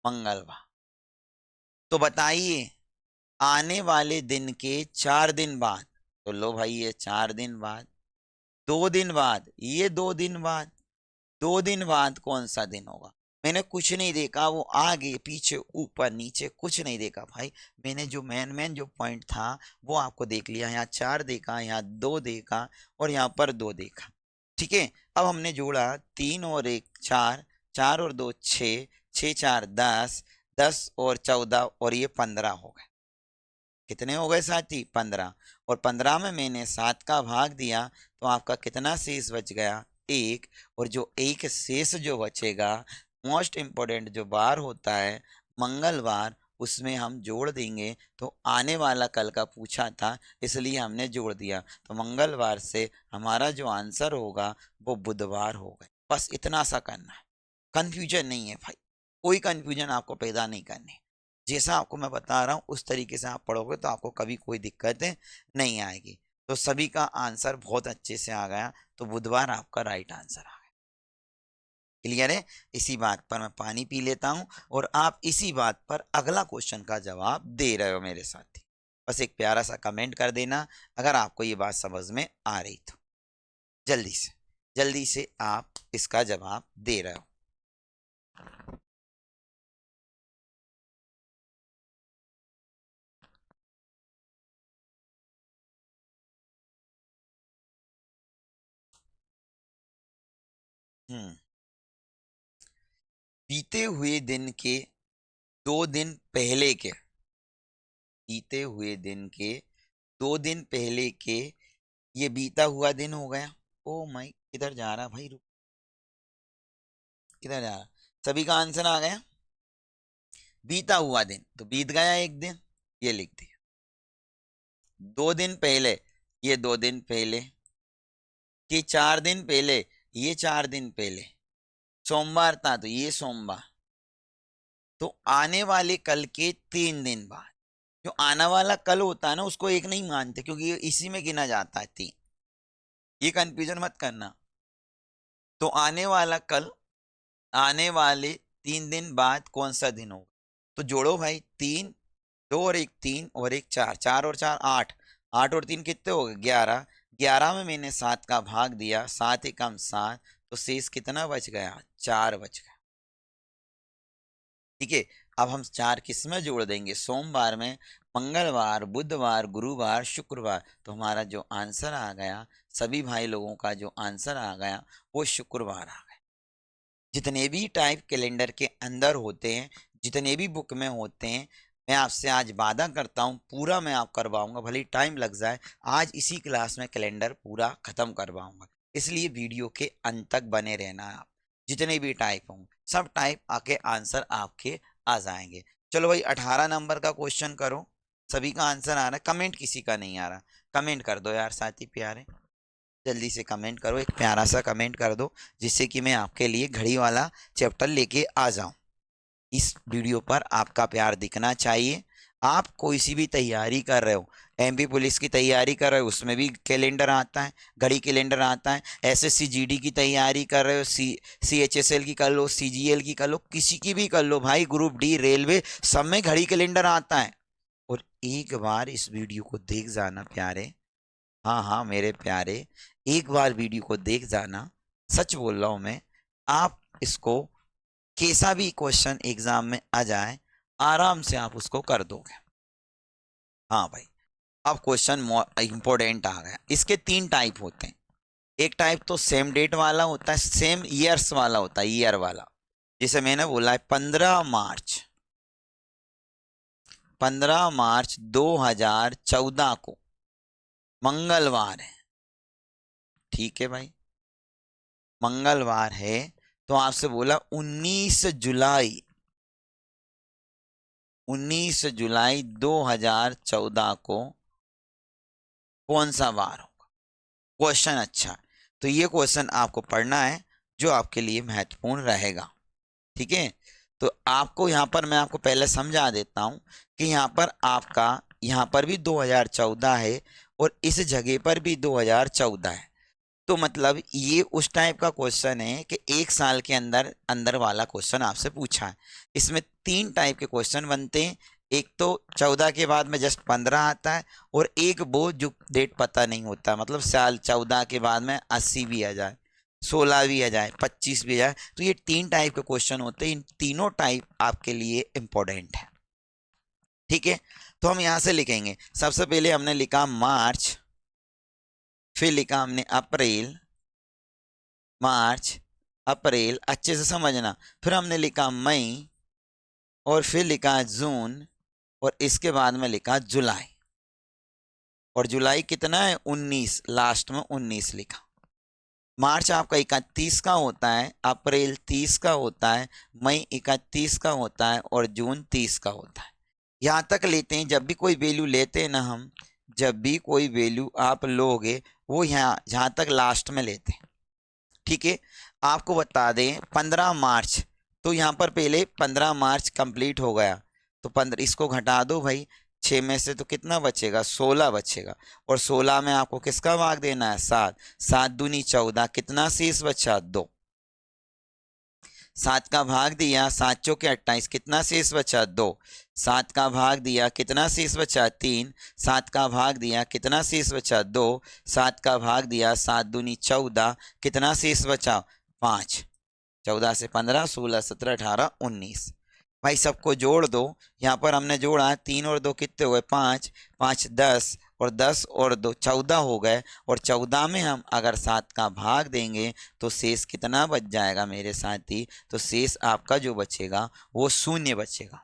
मंगलवार। तो बताइए आने वाले दिन के 4 दिन बाद, तो लो भाई ये 4 दिन बाद, 2 दिन बाद, ये 2 दिन बाद, 2 दिन बाद कौन सा दिन होगा? मैंने कुछ नहीं देखा, वो आगे पीछे ऊपर नीचे कुछ नहीं देखा भाई। मैंने जो मेन जो पॉइंट था वो आपको देख लिया। यहाँ 4 देखा, यहाँ 2 देखा और यहाँ पर 2 देखा। ठीक है, अब हमने जोड़ा 3 और 1 4, 4 और 2 6, 6 4 10, 10 और 14 और ये 15 हो गए। कितने हो गए साथी? 15। और 15 में मैंने 7 का भाग दिया, तो आपका कितना शेष बच गया? 1। और जो एक शेष जो बचेगा, मोस्ट इम्पोर्टेंट जो बार होता है मंगलवार, उसमें हम जोड़ देंगे। तो आने वाला कल का पूछा था, इसलिए हमने जोड़ दिया, तो मंगलवार से हमारा जो आंसर होगा वो बुधवार होगा। बस इतना सा करना है, कंफ्यूजन नहीं है भाई, कोई कंफ्यूजन आपको पैदा नहीं करनी। जैसा आपको मैं बता रहा हूँ उस तरीके से आप पढ़ोगे तो आपको कभी कोई दिक्कतें नहीं आएगी। तो सभी का आंसर बहुत अच्छे से आ गया, तो बुधवार आपका राइट आंसर आ गया। क्लियर है? इसी बात पर मैं पानी पी लेता हूँ और आप इसी बात पर अगला क्वेश्चन का जवाब दे रहे हो मेरे साथी। बस एक प्यारा सा कमेंट कर देना अगर आपको ये बात समझ में आ रही तो। जल्दी से आप इसका जवाब दे रहे हो। हम्म बीते हुए दिन के 2 दिन पहले के, बीते हुए दिन के 2 दिन पहले के, ये बीता हुआ दिन हो गया। ओ माई, किधर जा रहा भाई? रुक, किधर जा रहा? सभी का आंसर आ गया। बीता हुआ दिन तो बीत गया एक दिन, ये लिख दिया। 2 दिन पहले, ये 2 दिन पहले, कि 4 दिन पहले, ये 4 दिन पहले। सोमवार था तो ये सोमवार। तो आने वाले कल के 3 दिन बाद, जो आने वाला कल होता है ना उसको एक नहीं मानते, क्योंकि ये इसी में गिना जाता है 3। ये कंफ्यूजन मत करना। तो आने वाला कल, आने वाले 3 दिन बाद कौन सा दिन होगा? तो जोड़ो भाई, 3, 2 और 1 3 और 1 4, 4 और 4 8, 8 और 3 कितने हो गए? 11। 11 में मैंने 7 का भाग दिया, 7 एकम 7, तो शेष कितना बच गया? 4 बच गया। ठीक है, अब हम 4 किस में जोड़ देंगे? सोमवार में, मंगलवार, बुधवार, गुरुवार, शुक्रवार। तो हमारा जो आंसर आ गया, सभी भाई लोगों का जो आंसर आ गया वो शुक्रवार आ गया। जितने भी टाइप कैलेंडर के अंदर होते हैं, जितने भी बुक में होते हैं, मैं आपसे आज वादा करता हूँ पूरा मैं आप करवाऊंगा, भले ही टाइम लग जाए। आज इसी क्लास में कैलेंडर पूरा खत्म करवाऊंगा, इसलिए वीडियो के अंत तक बने रहना आप। जितने भी टाइप होंगे सब टाइप आके आंसर आपके आ जाएंगे। चलो भाई 18 नंबर का क्वेश्चन करो। सभी का आंसर आ रहा है, कमेंट किसी का नहीं आ रहा, कमेंट कर दो यार साथी प्यारे, जल्दी से कमेंट करो, एक प्यारा सा कमेंट कर दो जिससे कि मैं आपके लिए घड़ी वाला चैप्टर लेके आ जाऊं। इस वीडियो पर आपका प्यार दिखना चाहिए। आप कोई सी भी तैयारी कर रहे हो, एमपी पुलिस की तैयारी कर रहे हो उसमें भी कैलेंडर आता है, घड़ी कैलेंडर आता है। एसएससी जीडी की तैयारी कर रहे हो, सीएचएसएल की कर लो, सीजीएल की कर लो, किसी की भी कर लो भाई, ग्रुप डी, रेलवे, सब में घड़ी कैलेंडर आता है। और एक बार इस वीडियो को देख जाना प्यारे, हाँ हाँ मेरे प्यारे, एक बार वीडियो को देख जाना, सच बोल रहा हूं मैं। आप इसको कैसा भी क्वेश्चन एग्जाम में आ जाए आराम से आप उसको कर दोगे। हाँ भाई, अब क्वेश्चन इंपॉर्टेंट आ गया। इसके 3 टाइप होते हैं। एक टाइप तो सेम डेट वाला होता है, सेम ईयर्स वाला होता है, ईयर वाला। जैसे मैंने बोला है 15 मार्च 2014 को मंगलवार है, ठीक है भाई, मंगलवार है। तो आपसे बोला 19 जुलाई 2014 को कौन सा वार होगा? क्वेश्चन अच्छा है, तो ये क्वेश्चन आपको पढ़ना है जो आपके लिए महत्वपूर्ण रहेगा, ठीक है। तो आपको यहाँ पर मैं आपको पहले समझा देता हूँ कि यहाँ पर आपका, यहाँ पर भी 2014 है और इस जगह पर भी 2014 है। तो मतलब ये उस टाइप का क्वेश्चन है कि 1 साल के अंदर अंदर वाला क्वेश्चन आपसे पूछा है। इसमें 3 टाइप के क्वेश्चन बनते हैं। एक तो 14 के बाद में जस्ट 15 आता है, और एक वो जो डेट पता नहीं होता, मतलब साल 14 के बाद में 80 भी आ जाए, 16 भी आ जाए, 25 भी आ जाए। तो ये 3 टाइप के क्वेश्चन होते हैं, इन तीनों टाइप आपके लिए इंपॉर्टेंट है, ठीक है। तो हम यहाँ से लिखेंगे, सबसे पहले हमने लिखा मार्च, फिर लिखा हमने अप्रैल, मार्च अप्रैल, अच्छे से समझना। फिर हमने लिखा मई, और फिर लिखा जून, और इसके बाद में लिखा जुलाई। और जुलाई कितना है? 19, लास्ट में 19 लिखा। मार्च आपका 31 का होता है, अप्रैल 30 का होता है, मई 31 का होता है, और जून 30 का होता है। यहाँ तक लेते हैं, जब भी कोई वैल्यू लेते हैं ना हम, जब भी कोई वैल्यू आप लोगे वो यहाँ जहाँ तक लास्ट में लेते हैं, ठीक है। आपको बता दें 15 मार्च, तो यहाँ पर पहले 15 मार्च कंप्लीट हो गया, तो 15 इसको घटा दो भाई, 6 में से तो कितना बचेगा? 16 बचेगा। और 16 में आपको किसका भाग देना है? 7, 7 दूनी 14, कितना शेष बचा? 2। 7 का भाग दिया, 7 चौके 28, कितना शेष बचा? 2। 7 का भाग दिया, कितना शेष बचा? 3। 7 का भाग दिया, कितना शेष बचा? 2। 7 का भाग दिया, 7 दूनी 14, कितना शेष बचा? 5। 14 से 15, 16, 17, 18, 19। भाई सबको जोड़ दो। यहाँ पर हमने जोड़ा, 3 और 2 कितने हुए? 5, 5 10, और 10 और 2 14 हो गए। और 14 में हम अगर 7 का भाग देंगे तो शेष कितना बच जाएगा मेरे साथी? तो शेष आपका जो बचेगा वो 0 बचेगा।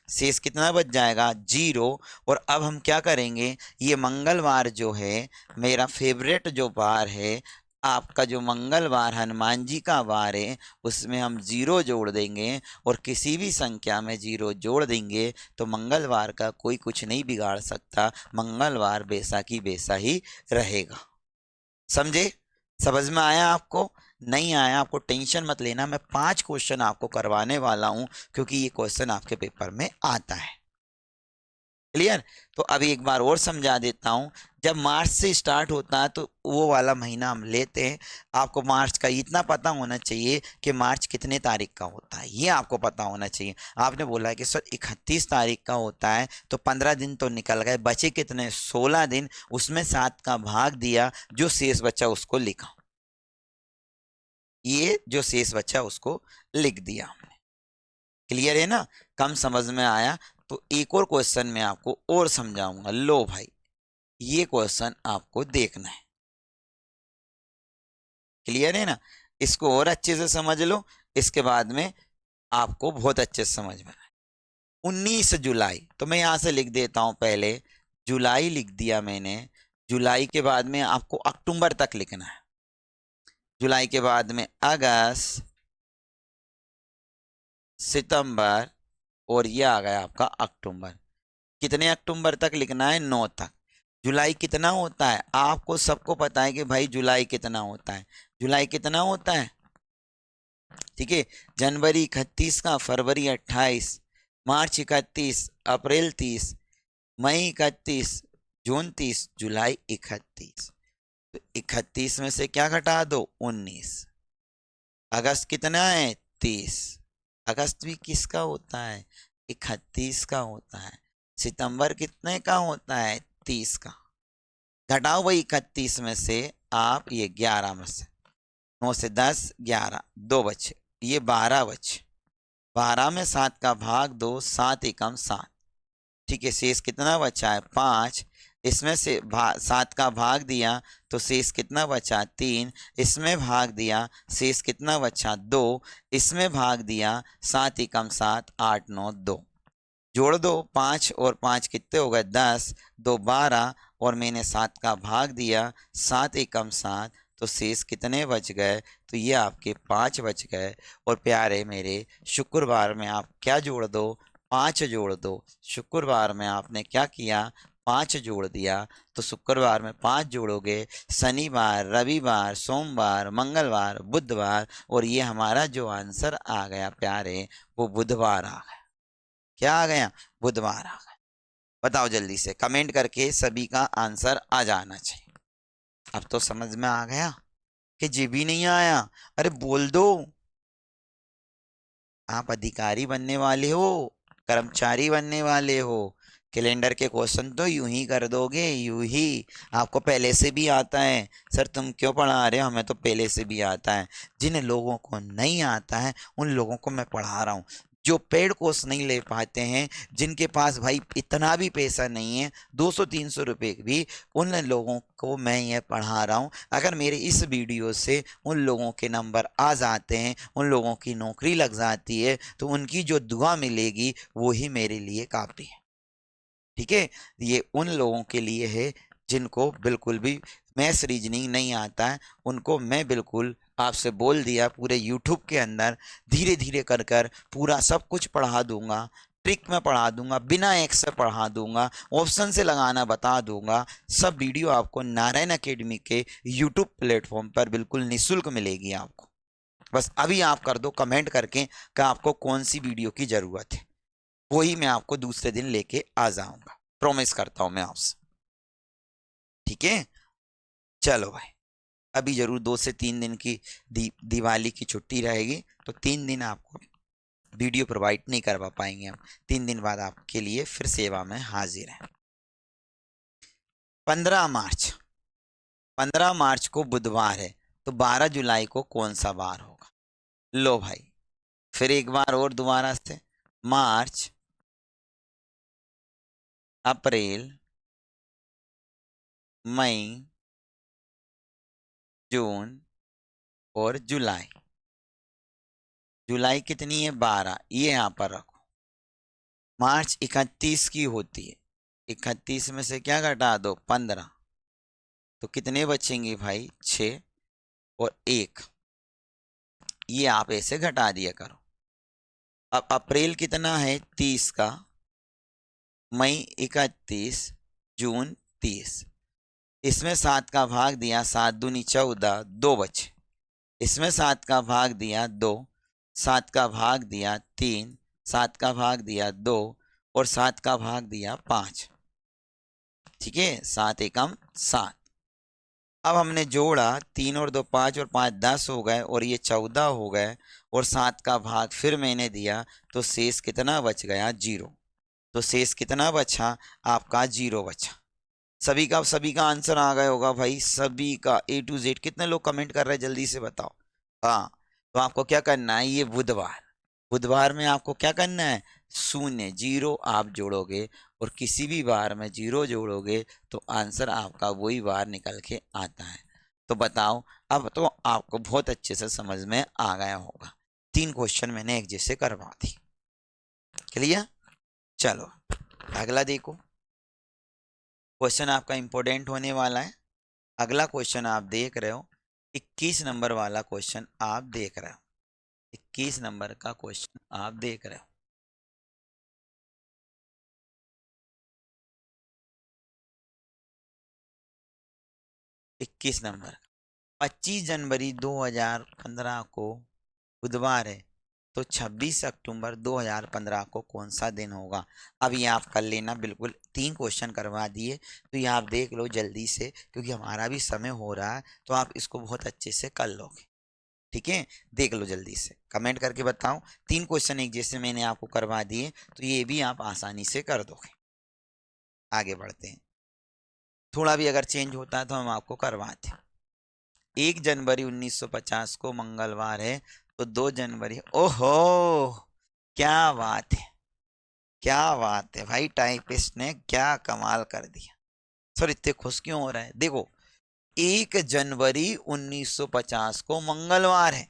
शेष कितना बच जाएगा? 0। और अब हम क्या करेंगे, ये मंगलवार जो है मेरा फेवरेट जो वार है, आपका जो मंगलवार हनुमान जी का वार है, उसमें हम 0 जोड़ देंगे। और किसी भी संख्या में 0 जोड़ देंगे तो मंगलवार का कोई कुछ नहीं बिगाड़ सकता, मंगलवार वैसा की वैसा ही रहेगा। समझे? समझ में आया आपको? नहीं आया आपको टेंशन मत लेना, मैं 5 क्वेश्चन आपको करवाने वाला हूं, क्योंकि ये क्वेश्चन आपके पेपर में आता है। क्लियर? तो अभी एक बार और समझा देता हूं। जब मार्च से स्टार्ट होता है तो वो वाला महीना हम लेते हैं। आपको मार्च का इतना पता होना चाहिए कि मार्च कितने तारीख का होता है, ये आपको पता होना चाहिए। आपने बोला है कि सर 31 तारीख का होता है, तो 15 दिन तो निकल गए, बचे कितने? 16 दिन। उसमें 7 का भाग दिया, जो शेष बचा उसको लिखा, ये जो शेष बचा उसको लिख दिया हमने। क्लियर है ना? कम समझ में आया तो एक और क्वेश्चन में आपको और समझाऊंगा। लो भाई, ये क्वेश्चन आपको देखना है। क्लियर है ना? इसको और अच्छे से समझ लो, इसके बाद में आपको बहुत अच्छे से समझ में आए। 19 जुलाई, तो मैं यहां से लिख देता हूं, पहले जुलाई लिख दिया मैंने। जुलाई के बाद में आपको अक्टूबर तक लिखना है। जुलाई के बाद में अगस्त, सितंबर, और ये आ गया आपका अक्टूबर। कितने अक्टूबर तक लिखना है? 9 तक। जुलाई कितना होता है? आपको सबको पता है कि भाई जुलाई कितना होता है। जुलाई कितना होता है? ठीक है, जनवरी 31 का, फरवरी 28, मार्च 31, अप्रैल 30, मई 31, जून 30, जुलाई 31। तो 31 में से क्या घटा दो? 19। अगस्त कितना है? 30। अगस्त भी किसका होता है? 31 का होता है। सितंबर कितने का होता है? 30 का। घटाओ भाई 31 में से आप ये 11 में से, 9 से 10, 11, 2 बचे, ये 12 बचे। 12 में 7 का भाग दो, 7 एकम 7। ठीक है, शेष कितना बचा है? 5। इसमें से 7 का भाग दिया तो शेष कितना बचा? 3। इसमें भाग दिया, शेष कितना बचा? 2। इसमें भाग दिया, 7 एकम 7, 8, 9, 2। जोड़ दो, 5 और 5 कितने हो गए? 10, 2 12, और मैंने 7 का भाग दिया, 7 एकम 7, तो शेष कितने बच गए? तो ये आपके 5 बच गए। और प्यारे मेरे, शुक्रवार में आप क्या जोड़ दो? 5 जोड़ दो। शुक्रवार में आपने क्या किया? 5 जोड़ दिया। तो शुक्रवार में 5 जोड़ोगे, शनिवार, रविवार, सोमवार, मंगलवार, बुधवार, और ये हमारा जो आंसर आ गया प्यारे, वो बुधवार आ गया। क्या आ गया? बुधवार आ गया। बताओ जल्दी से कमेंट करके, सभी का आंसर आ जाना चाहिए। अब तो समझ में आ गया कि जी भी नहीं आया? अरे बोल दो। आप अधिकारी बनने वाले हो, कर्मचारी बनने वाले हो, कैलेंडर के क्वेश्चन तो यूं ही कर दोगे, यूं ही। आपको पहले से भी आता है। सर तुम क्यों पढ़ा रहे हो? हमें तो पहले से भी आता है। जिन लोगों को नहीं आता है उन लोगों को मैं पढ़ा रहा हूँ। जो पेड कोर्स नहीं ले पाते हैं, जिनके पास भाई इतना भी पैसा नहीं है, 200-300 रुपए भी, उन लोगों को मैं ये पढ़ा रहा हूँ। अगर मेरे इस वीडियो से उन लोगों के नंबर आ जाते हैं, उन लोगों की नौकरी लग जाती है, तो उनकी जो दुआ मिलेगी वो ही मेरे लिए काफ़ी है। ठीक है, ये उन लोगों के लिए है जिनको बिल्कुल भी मैथ्स रीजनिंग नहीं आता है। उनको मैं बिल्कुल आपसे बोल दिया, पूरे यूट्यूब के अंदर धीरे धीरे कर कर पूरा सब कुछ पढ़ा दूंगा। ट्रिक में पढ़ा दूंगा, बिना एक से पढ़ा दूंगा, ऑप्शन से लगाना बता दूंगा। सब वीडियो आपको नारायण अकेडमी के यूट्यूब प्लेटफॉर्म पर बिल्कुल निःशुल्क मिलेगी आपको। बस अभी आप कर दो कमेंट करके कि आपको कौन सी वीडियो की ज़रूरत है, वही मैं आपको दूसरे दिन लेके आ जाऊंगा। प्रॉमिस करता हूं मैं आपसे। ठीक है, चलो भाई, अभी जरूर 2 से 3 दिन की दिवाली की छुट्टी रहेगी, तो 3 दिन आपको वीडियो प्रोवाइड नहीं करवा पाएंगे हम। 3 दिन बाद आपके लिए फिर सेवा में हाजिर हैं। 15 मार्च, 15 मार्च को बुधवार है, तो 12 जुलाई को कौन सा बार होगा? लो भाई, फिर एक बार और दोबारा से, मार्च, अप्रैल, मई, जून और जुलाई। जुलाई कितनी है? 12, ये यहाँ पर रखो। मार्च 31 की होती है, 31 में से क्या घटा दो? 15, तो कितने बचेंगे भाई? 6 और 1, ये आप ऐसे घटा दिया करो। अब अप्रैल कितना है? 30 का, मई 31, जून 30। इसमें 7 का भाग दिया, 7 दूनी 14, 2 बचे। इसमें 7 का भाग दिया 2, 7 का भाग दिया 3, 7 का भाग दिया 2, और 7 का भाग दिया 5। ठीक है, 7 एकम 7। अब हमने जोड़ा, 3 और 2 5, और 5 10 हो गए, और ये 14 हो गए, और 7 का भाग फिर मैंने दिया, तो शेष कितना बच गया? 0। तो शेष कितना बचा? आपका 0 बचा। सभी का आंसर आ गया होगा भाई, सभी का A to Z। कितने लोग कमेंट कर रहे हैं जल्दी से बताओ। हाँ, तो आपको क्या करना है? ये बुधवार, बुधवार में आपको क्या करना है? शून्य जीरो आप जोड़ोगे और किसी भी बार में जीरो जोड़ोगे तो आंसर आपका वही बार निकल के आता है। तो बताओ, अब तो आपको बहुत अच्छे से समझ में आ गया होगा। 3 क्वेश्चन मैंने एक जैसे करवा दी। क्लियर? चलो अगला देखो। क्वेश्चन आपका इंपॉर्टेंट होने वाला है। अगला क्वेश्चन आप देख रहे हो, 21 नंबर वाला क्वेश्चन आप देख रहे हो। 21 नंबर का क्वेश्चन आप देख रहे हो। 21 नंबर, 25 जनवरी 2015 को बुधवार है, तो 26 अक्टूबर 2015 को कौन सा दिन होगा? अब ये आप कर लेना, बिल्कुल 3 क्वेश्चन करवा दिए, तो ये आप देख लो जल्दी से, क्योंकि हमारा भी समय हो रहा है, तो आप इसको बहुत अच्छे से कर लोगे। ठीक है, देख लो जल्दी से, कमेंट करके बताओ। 3 क्वेश्चन एक जैसे मैंने आपको करवा दिए, तो ये भी आप आसानी से कर दोगे। आगे बढ़ते हैं। थोड़ा भी अगर चेंज होता है तो हम आपको करवाते हैं। 1 जनवरी 1950 को मंगलवार है, तो 2 जनवरी, ओहो क्या बात है, क्या बात है भाई, टाइपिस्ट ने क्या कमाल कर दिया। सर इतने खुश क्यों हो रहे हैं? देखो, 1 जनवरी 1950 को मंगलवार है,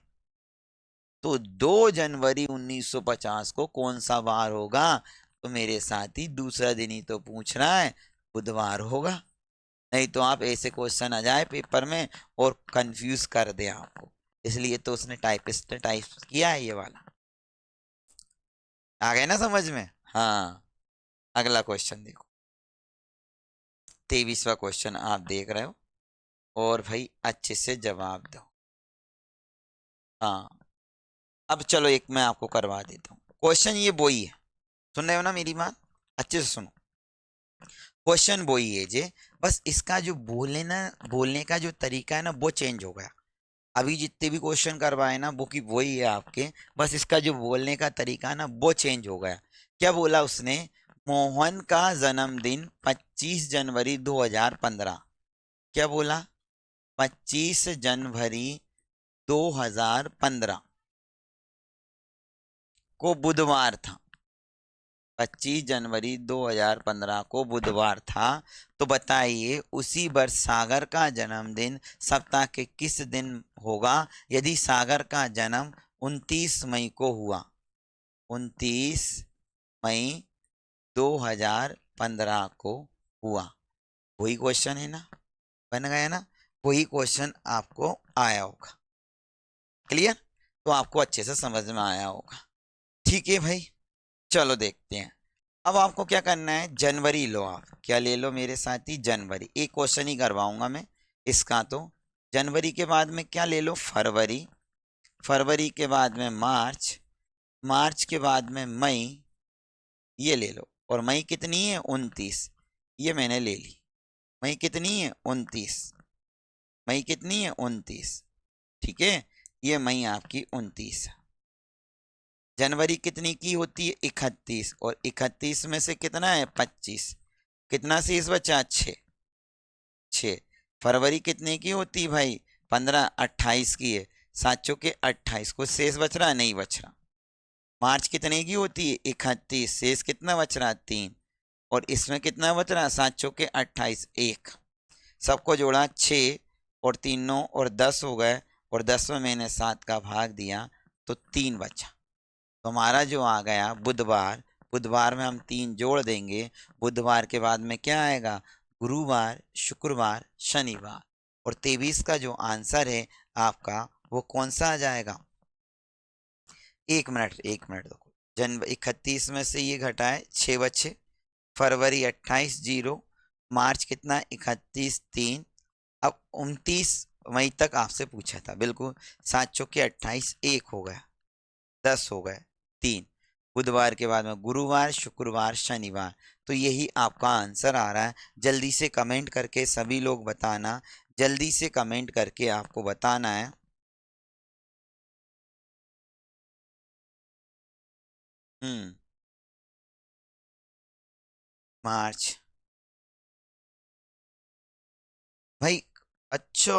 तो 2 जनवरी 1950 को कौन सा वार होगा? तो मेरे साथी दूसरा दिन ही तो पूछ रहा है, बुधवार होगा। नहीं तो आप ऐसे क्वेश्चन आ जाए पेपर में और कंफ्यूज कर दे आपको, इसलिए तो उसने टाइपिस्ट ने टाइप किया है ये वाला। आ गए ना समझ में? हाँ। अगला क्वेश्चन देखो, 23वां क्वेश्चन आप देख रहे हो, और भाई अच्छे से जवाब दो। हाँ, अब चलो एक मैं आपको करवा देता हूँ। क्वेश्चन ये वही है, सुन रहे हो ना मेरी बात? अच्छे से सुनो। क्वेश्चन वही है जे, बस इसका जो बोलने का जो तरीका है ना, वो चेंज हो गया। अभी जितने भी क्वेश्चन करवाए ना, वो की वही है आपके, बस इसका जो बोलने का तरीका है ना, वो चेंज हो गया। क्या बोला उसने? मोहन का जन्मदिन 25 जनवरी 2015। क्या बोला? 25 जनवरी 2015 को बुधवार था। 25 जनवरी 2015 को बुधवार था। तो बताइए, उसी वर्ष सागर का जन्मदिन सप्ताह के किस दिन होगा यदि सागर का जन्म 29 मई को हुआ? 29 मई 2015 को हुआ। वही क्वेश्चन है ना, बन गया ना? वही क्वेश्चन आपको आया होगा। क्लियर? तो आपको अच्छे से समझ में आया होगा। ठीक है भाई, चलो देखते हैं। अब आपको क्या करना है, जनवरी लो। आप क्या ले लो मेरे साथी? जनवरी। एक क्वेश्चन ही करवाऊंगा मैं इसका। तो जनवरी के बाद में क्या ले लो? फरवरी। फरवरी के बाद में मार्च। मार्च के बाद में मई, ये ले लो। और मई कितनी है? 29। ये मैंने ले ली। मई कितनी है? 29। मई कितनी है? 29। ठीक है, ये मई आपकी 29। जनवरी कितनी की होती है? 31। और 31 में से कितना है? 25। कितना शेष बचा? 6। 6। फरवरी कितने की होती है भाई? 15। 28 की है। 7 चौके 28, को शेष बच रहा? नहीं बच रहा। मार्च कितने की होती है? 31। शेष कितना बच रहा? 3। और इसमें कितना बच रहा? 7 चौके 28, 1। सबको जोड़ा 6, और 3 9 और 10 हो गए, और 10 में मैंने 7 का भाग दिया, तो 3 बचा। तो हमारा जो आ गया बुधवार, बुधवार में हम 3 जोड़ देंगे। बुधवार के बाद में क्या आएगा? गुरुवार, शुक्रवार, शनिवार। और 23 का जो आंसर है आपका, वो कौन सा आ जाएगा? 1 मिनट, 1 मिनट दो। 31 में से ये घटाए, 6 बचे। फरवरी 28, 0। मार्च कितना? 31, 3। अब 29 मई तक आपसे पूछा था, बिल्कुल। 7 चौके 28, 1 हो गया। 10 हो गए, 3। बुधवार के बाद में गुरुवार, शुक्रवार, शनिवार। तो यही आपका आंसर आ रहा है। जल्दी से कमेंट करके सभी लोग बताना, जल्दी से कमेंट करके आपको बताना है। हम्म। मार्च भाई। अच्छा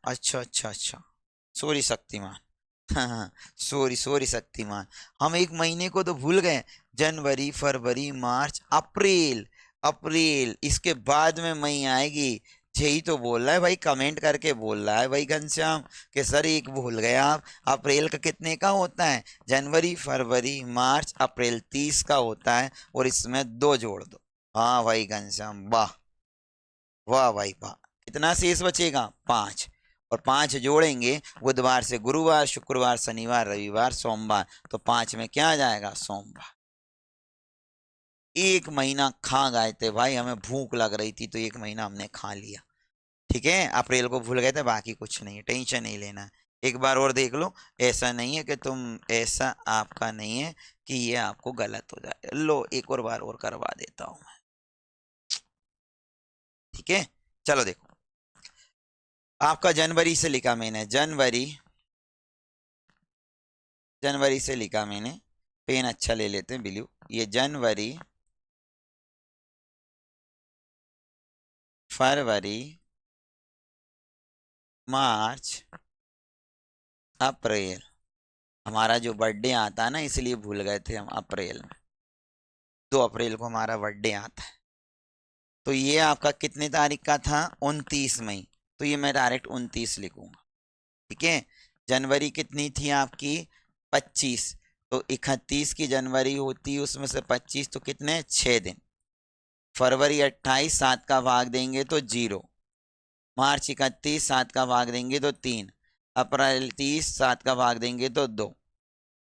अच्छा अच्छा अच्छा, सॉरी शक्तिमान। हाँ, सॉरी सॉरी शक्तिमान, हम एक महीने को तो भूल गए। जनवरी, फरवरी, मार्च, अप्रैल। अप्रैल इसके बाद में मई आएगी। यही तो बोल रहा है भाई, कमेंट करके बोल रहा है भाई घनश्याम कि सर एक भूल गए आप। अप्रैल का कितने का होता है? जनवरी, फरवरी, मार्च, अप्रैल 30 का होता है, और इसमें दो जोड़ दो। हाँ भाई घनश्याम, वाह। वाह भाई वाह। कितना शेष बचेगा? 5। और 5 जोड़ेंगे, बुधवार से गुरुवार, शुक्रवार, शनिवार, रविवार, सोमवार, तो 5 में क्या आ जाएगा? सोमवार। एक महीना खा गए थे भाई, हमें भूख लग रही थी तो एक महीना हमने खा लिया। ठीक है, अप्रैल को भूल गए थे, बाकी कुछ नहीं है, टेंशन नहीं लेना है। एक बार और देख लो, ऐसा नहीं है कि तुम, ऐसा आपका नहीं है कि ये आपको गलत हो जाए। लो एक और बार और करवा देता हूँ मैं। ठीक है, चलो देखो, आपका जनवरी से लिखा मैंने, जनवरी, जनवरी से लिखा मैंने। पेन अच्छा ले लेते हैं ब्लू। ये जनवरी, फरवरी, मार्च, अप्रैल। हमारा जो बर्थडे आता है ना, इसलिए भूल गए थे हम अप्रैल में। 2 अप्रैल को हमारा बर्थडे आता है। तो ये आपका कितने तारीख का था? 29 मई। तो ये मैं डायरेक्ट 29 लिखूंगा। ठीक है। जनवरी कितनी थी आपकी? 25। तो 31 की जनवरी होती है, उसमें से 25 तो कितने? 6 दिन। फरवरी 28, 7 का भाग देंगे तो 0। मार्च 31, 7 का भाग देंगे तो 3। अप्रैल 30, 7 का भाग देंगे तो 2।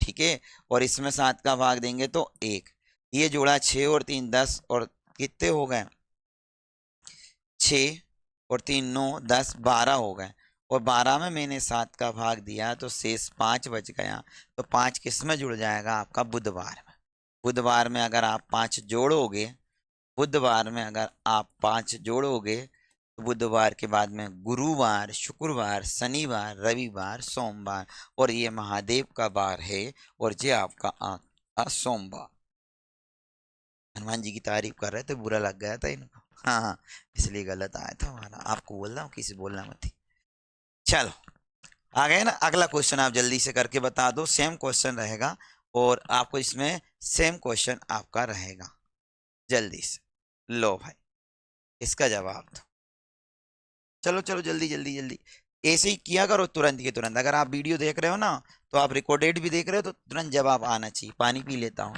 ठीक है। और इसमें 7 का भाग देंगे तो 1। ये जोड़ा 6 और 3 10, और कितने हो गए? 6 और 3 9, 10 12 हो गए। और 12 में मैंने 7 का भाग दिया तो शेष 5 बच गया। तो 5 किस में जुड़ जाएगा? आपका बुधवार में। बुधवार में अगर आप 5 जोड़ोगे, बुधवार में अगर आप 5 जोड़ोगे, तो बुधवार के बाद में गुरुवार, शुक्रवार, शनिवार, रविवार, सोमवार, और ये महादेव का बार है, और ये आपका सोमवार। हनुमान जी की तारीफ कर रहे थे, बुरा लग गया था इनको। हाँ हाँ, इसलिए गलत आया था हमारा, आपको बोल रहा हूँ, किसी बोलना मत थी। चलो, आ गए ना। अगला क्वेश्चन आप जल्दी से करके बता दो, सेम क्वेश्चन रहेगा, और आपको इसमें सेम क्वेश्चन आपका रहेगा। जल्दी से लो भाई, इसका जवाब दो। चलो चलो, जल्दी जल्दी जल्दी। ऐसे ही किया करो तुरंत के तुरंत। अगर आप वीडियो देख रहे हो ना, तो आप रिकॉर्डेड भी देख रहे हो, तो तुरंत जवाब आना चाहिए। पानी पी लेता हूँ।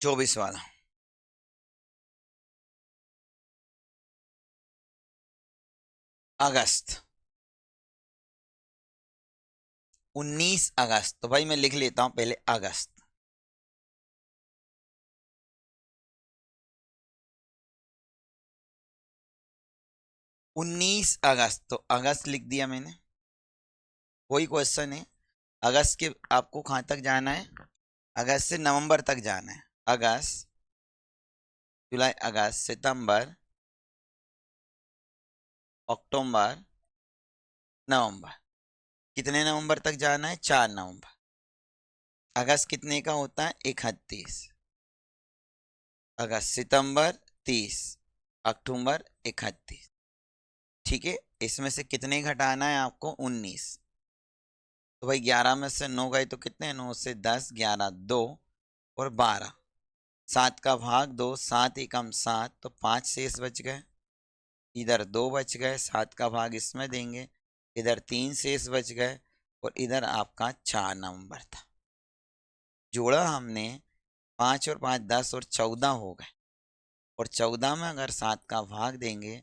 24 वाला। अगस्त। 19 अगस्त, तो भाई मैं लिख लेता हूं पहले अगस्त। 19 अगस्त, तो अगस्त लिख दिया मैंने। कोई क्वेश्चन है? अगस्त के आपको कहाँ तक जाना है? अगस्त से नवंबर तक जाना है। अगस्त, जुलाई, अगस्त, सितंबर, अक्टूबर, नवंबर। कितने नवंबर तक जाना है? 4 नवंबर। अगस्त कितने का होता है? 31। अगस्त, सितंबर 30, अक्टूबर 31। ठीक है। इसमें से कितने घटाना है आपको? 19। तो भाई 11 में से 9 गए तो कितने? 9 से 10, 11, 2 और 12। 7 का भाग 2, 7 एकम 7, तो 5 शेष बच गए। इधर 2 बच गए, 7 का भाग इसमें देंगे। इधर 3 शेष बच गए, और इधर आपका 4 नवंबर था। जोड़ा हमने 5 और 5 10, और 14 हो गए। और 14 में अगर 7 का भाग देंगे,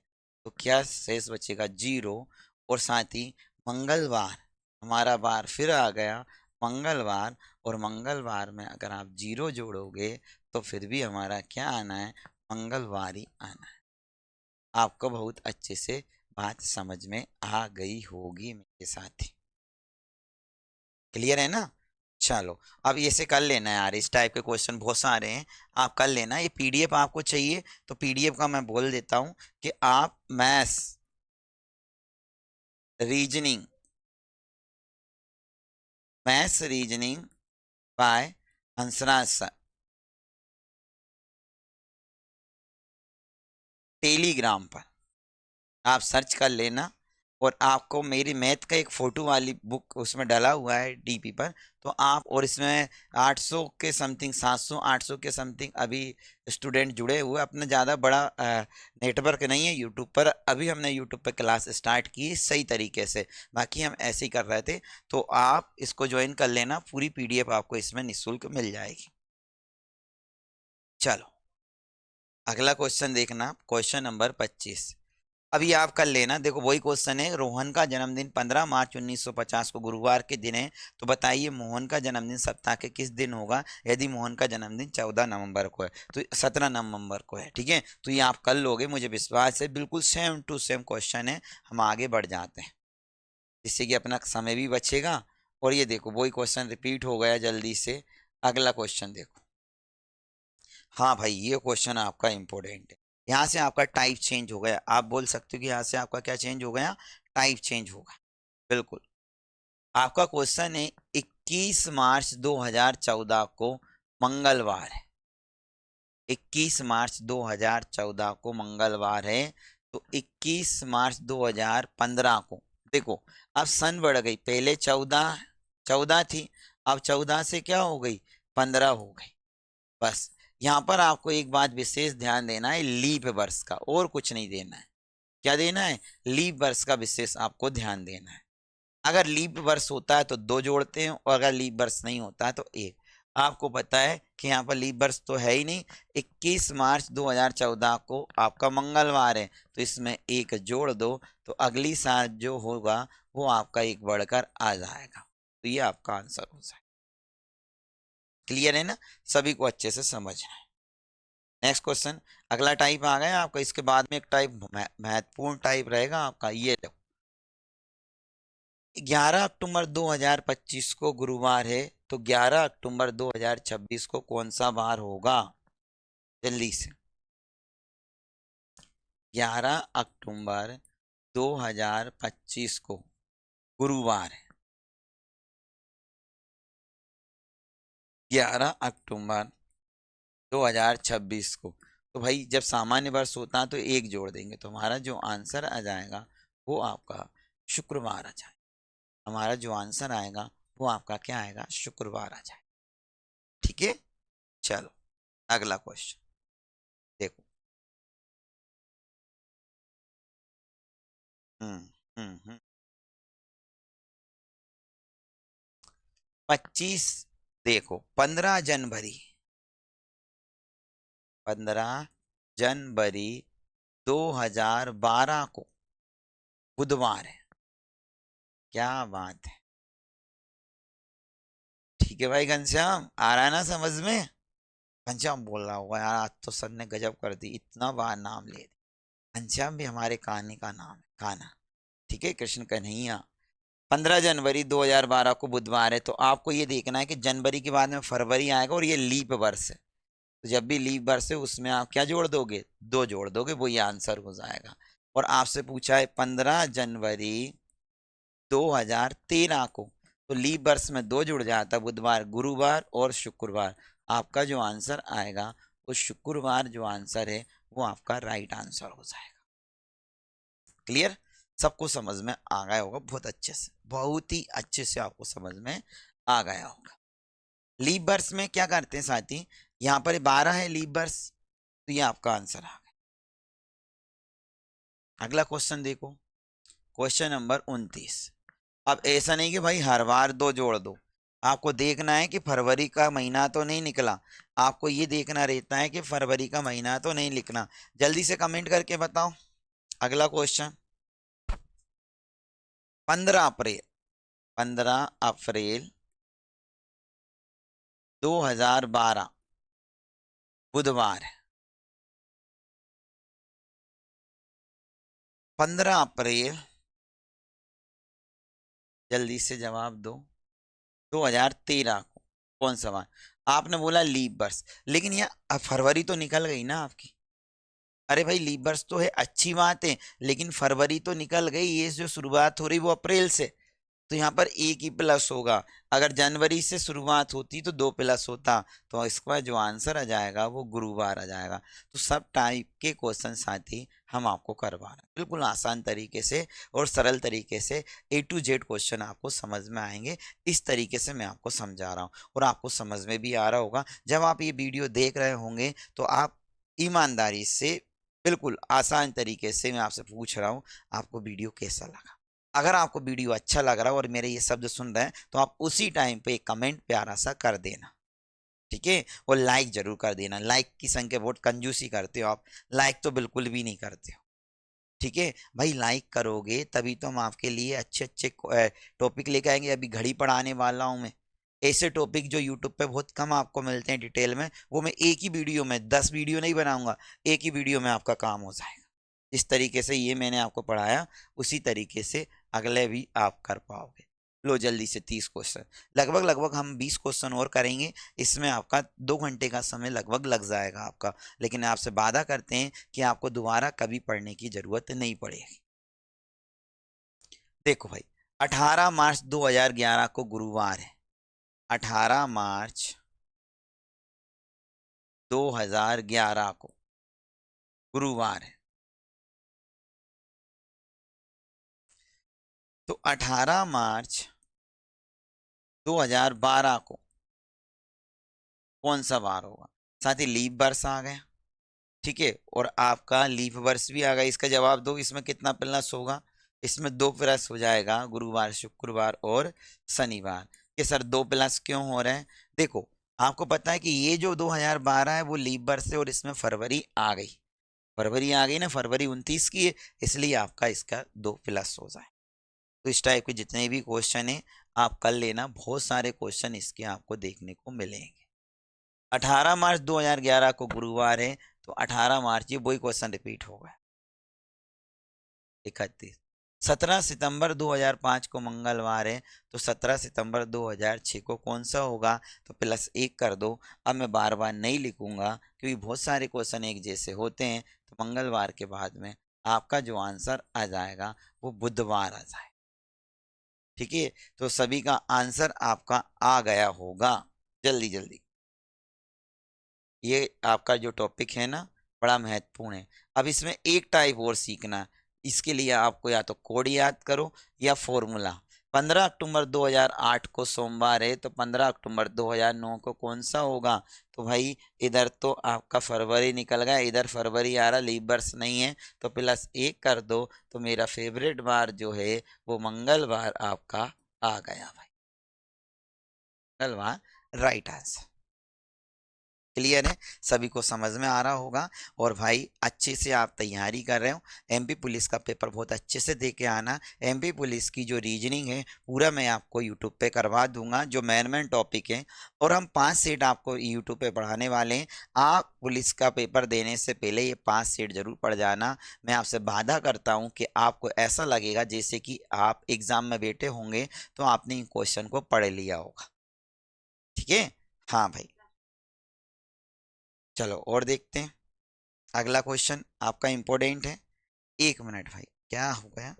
तो क्या शेष बचेगा? 0। और साथ ही मंगलवार, हमारा बार फिर आ गया मंगलवार। और मंगलवार में अगर आप 0 जोड़ोगे, तो फिर भी हमारा क्या आना है? मंगलवार ही आना है। आपको बहुत अच्छे से बात समझ में आ गई होगी मेरे साथी। क्लियर है ना? चलो, अब ऐसे कर लेना यार, इस टाइप के क्वेश्चन बहुत सारे हैं, आप कर लेना। ये पीडीएफ आपको चाहिए तो पीडीएफ का मैं बोल देता हूँ कि आप maths, reasoning, maths reasoning bye Hansraj sir, Telegram पर आप सर्च कर लेना। और आपको मेरी मैथ का एक फोटो वाली बुक उसमें डला हुआ है डीपी पर, तो आप, और इसमें 800 के समथिंग, 700 800 के समथिंग अभी स्टूडेंट जुड़े हुए। अपना ज़्यादा बड़ा नेटवर्क नहीं है यूट्यूब पर, अभी हमने यूट्यूब पर क्लास स्टार्ट की सही तरीके से, बाकी हम ऐसे ही कर रहे थे। तो आप इसको ज्वाइन कर लेना, पूरी पीडीएफ आपको इसमें निःशुल्क मिल जाएगी। चलो अगला क्वेश्चन देखना, क्वेश्चन नंबर 25। अभी आप कर लेना, देखो वही क्वेश्चन है। रोहन का जन्मदिन 15 मार्च 1950 को गुरुवार के दिन है, तो बताइए मोहन का जन्मदिन सप्ताह के किस दिन होगा। यदि मोहन का जन्मदिन 14 नवंबर को है तो 17 नवंबर को है, ठीक है। तो ये आप कर लोगे, मुझे विश्वास है, बिल्कुल सेम टू सेम क्वेश्चन है। हम आगे बढ़ जाते हैं जिससे कि अपना समय भी बचेगा। और ये देखो वही क्वेश्चन रिपीट हो गया, जल्दी से अगला क्वेश्चन देखो। हाँ भाई, ये क्वेश्चन आपका इंपॉर्टेंट है। यहाँ से आपका टाइप चेंज हो गया, आप बोल सकते हो कि यहाँ से आपका क्या चेंज हो गया, टाइप चेंज होगा। बिल्कुल, आपका क्वेश्चन है 21 मार्च 2014 को मंगलवार है। 21 मार्च 2014 को मंगलवार है, तो 21 मार्च 2015 को देखो, अब सन बढ़ गई, पहले 14 14 थी, अब 14 से क्या हो गई, 15 हो गई। बस यहाँ पर आपको एक बात विशेष ध्यान देना है, लीप वर्ष का, और कुछ नहीं देना है। क्या देना है, लीप वर्ष का विशेष आपको ध्यान देना है। अगर लीप वर्ष होता है तो दो जोड़ते हैं, और अगर लीप वर्ष नहीं होता है तो एक। आपको पता है कि यहाँ पर लीप वर्ष तो है ही नहीं। 21 मार्च 2014 को आपका मंगलवार है, तो इसमें एक जोड़ दो, तो अगली साल जो होगा वो आपका एक बढ़कर आ जाएगा। तो ये आपका आंसर हो जाएगा। क्लियर है ना, सभी को अच्छे से समझना है। नेक्स्ट क्वेश्चन, अगला टाइप आ गया आपका। इसके बाद में एक टाइप महत्वपूर्ण टाइप रहेगा आपका, ये देखो। 11 अक्टूबर 2025 को गुरुवार है, तो 11 अक्टूबर 2026 को कौन सा वार होगा, जल्दी से। 11 अक्टूबर 2025 को गुरुवार है। 11 अक्टूबर 2026 को, तो भाई जब सामान्य वर्ष होता है तो एक जोड़ देंगे, तो हमारा जो आंसर आ जाएगा वो आपका शुक्रवार आ जाएगा। हमारा जो आंसर आएगा वो आपका क्या आएगा, शुक्रवार आ जाएगा। ठीक है, चलो अगला क्वेश्चन देखो। हम्म हम्म हम्म 25, देखो 15 जनवरी, 15 जनवरी 2012 को बुधवार है। क्या बात है, ठीक है भाई घनश्याम, आ रहा है ना समझ में। घनश्याम बोल रहा होगा यार आज तो सर ने गजब कर दी, इतना बार नाम ले दिया। घनश्याम भी हमारे कहानी का नाम है, कान्हा। ठीक है, कृष्ण कन्हैया। 15 जनवरी 2012 को बुधवार है, तो आपको ये देखना है कि जनवरी के बाद में फरवरी आएगा, और ये लीप वर्ष है। तो जब भी लीप वर्ष है उसमें आप क्या जोड़ दोगे, दो जोड़ दोगे, वो ये आंसर हो जाएगा। और आपसे पूछा है 15 जनवरी 2013 को, तो लीप वर्ष में दो जुड़ जाता, बुधवार, गुरुवार और शुक्रवार। आपका जो आंसर आएगा वो शुक्रवार जो आंसर है वो आपका राइट आंसर हो जाएगा। क्लियर, सबको समझ में आ गया होगा, बहुत अच्छे से, बहुत ही अच्छे से आपको समझ में आ गया होगा। लीप वर्ष में क्या करते हैं साथी, यहाँ पर 12 है लीप वर्ष, तो ये आपका आंसर आ गया। अगला क्वेश्चन देखो, क्वेश्चन नंबर 29। अब ऐसा नहीं कि भाई हर बार दो जोड़ दो, आपको देखना है कि फरवरी का महीना तो नहीं निकला। आपको ये देखना रहता है कि फरवरी का महीना तो नहीं लिखना। जल्दी से कमेंट करके बताओ। अगला क्वेश्चन, 15 अप्रैल, 15 अप्रैल 2012 बुधवार है। 15 अप्रैल, जल्दी से जवाब दो, 2013 को कौन सा वार। आपने बोला लीप वर्ष, लेकिन ये फरवरी तो निकल गई ना आपकी। अरे भाई लीप वर्ष तो है, अच्छी बात है, लेकिन फरवरी तो निकल गई, ये जो शुरुआत हो रही वो अप्रैल से। तो यहाँ पर एक ही प्लस होगा। अगर जनवरी से शुरुआत होती तो 2 प्लस होता, तो इसका जो आंसर आ जाएगा वो गुरुवार आ जाएगा। तो सब टाइप के क्वेश्चन साथी हम आपको करवा रहे हैं बिल्कुल आसान तरीके से और सरल तरीके से। A to Z क्वेश्चन आपको समझ में आएंगे। इस तरीके से मैं आपको समझा रहा हूँ और आपको समझ में भी आ रहा होगा। जब आप ये वीडियो देख रहे होंगे तो आप ईमानदारी से बिल्कुल आसान तरीके से मैं आपसे पूछ रहा हूँ, आपको वीडियो कैसा लगा। अगर आपको वीडियो अच्छा लग रहा है और मेरे ये शब्द सुन रहे हैं तो आप उसी टाइम पे एक कमेंट प्यारा सा कर देना, ठीक है। और लाइक जरूर कर देना। लाइक की संख्या बहुत कंजूसी करते हो आप, लाइक तो बिल्कुल भी नहीं करते हो, ठीक है भाई। लाइक करोगे तभी तो हम आपके लिए अच्छे अच्छे टॉपिक लेके आएंगे। अभी घड़ी पढ़ाने वाला हूँ मैं, ऐसे टॉपिक जो यूट्यूब पे बहुत कम आपको मिलते हैं डिटेल में, वो मैं एक ही वीडियो में 10 वीडियो नहीं बनाऊंगा, एक ही वीडियो में आपका काम हो जाएगा। जिस तरीके से ये मैंने आपको पढ़ाया उसी तरीके से अगले भी आप कर पाओगे। लो जल्दी से 30 क्वेश्चन, लगभग लगभग हम 20 क्वेश्चन और करेंगे। इसमें आपका 2 घंटे का समय लगभग लग जाएगा आपका। लेकिन आपसे वादा करते हैं कि आपको दोबारा कभी पढ़ने की जरूरत नहीं पड़ेगी। देखो भाई, 18 मार्च 2011 को गुरुवार है। 18 मार्च 2011 को गुरुवार है। तो 18 मार्च 2012 को कौन सा वार होगा? साथ ही लीप वर्ष आ गया, ठीक है। और आपका लीप वर्ष भी आ गया। इसका जवाब दो, इसमें कितना प्लस होगा? इसमें 2 प्लस हो जाएगा, गुरुवार शुक्रवार और शनिवार। ये सर 2 प्लस क्यों हो रहे हैं? देखो, आपको पता है कि ये जो 2012 है वो लीप वर्ष है और इसमें फरवरी आ गई। फरवरी आ गई ना, फरवरी 29 की है, इसलिए आपका इसका 2 प्लस हो जाए। तो इस टाइप के जितने भी क्वेश्चन है आप कर लेना, बहुत सारे क्वेश्चन इसके आपको देखने को मिलेंगे। 18 मार्च 2011 को गुरुवार है, तो 18 मार्च ये वही क्वेश्चन रिपीट होगा। 31 17 सितंबर 2005 को मंगलवार है, तो 17 सितंबर 2006 को कौन सा होगा? तो +1 कर दो। अब मैं बार बार नहीं लिखूंगा क्योंकि बहुत सारे क्वेश्चन एक जैसे होते हैं। तो मंगलवार के बाद में आपका जो आंसर आ जाएगा वो बुधवार आ जाए, ठीक है। तो सभी का आंसर आपका आ गया होगा। जल्दी जल्दी, ये आपका जो टॉपिक है ना बड़ा महत्वपूर्ण है। अब इसमें एक टाइप और सीखना। इसके लिए आपको या तो कोड याद करो या फॉर्मूला। 15 अक्टूबर 2008 को सोमवार है, तो 15 अक्टूबर 2009 को कौन सा होगा? तो भाई इधर तो आपका फरवरी निकल गया, इधर फरवरी आ रहा, लीप वर्ष नहीं है, तो +1 कर दो। तो मेरा फेवरेट बार जो है वो मंगलवार आपका आ गया भाई। मंगलवार राइट आंसर। क्लियर है, सभी को समझ में आ रहा होगा। और भाई अच्छे से आप तैयारी कर रहे हो। एमपी पुलिस का पेपर बहुत अच्छे से दे के आना। एमपी पुलिस की जो रीजनिंग है पूरा मैं आपको यूट्यूब पे करवा दूंगा, जो मेन टॉपिक है। और हम 5 सेट आपको यूट्यूब पे पढ़ाने वाले हैं। आप पुलिस का पेपर देने से पहले ये 5 सेट जरूर पढ़ जाना। मैं आपसे वादा करता हूँ कि आपको ऐसा लगेगा जैसे कि आप एग्जाम में बैठे होंगे तो आपने इन क्वेश्चन को पढ़ लिया होगा, ठीक है। हाँ भाई, चलो और देखते हैं। अगला क्वेश्चन आपका इंपॉर्टेंट है। 1 मिनट भाई, क्या हो गया?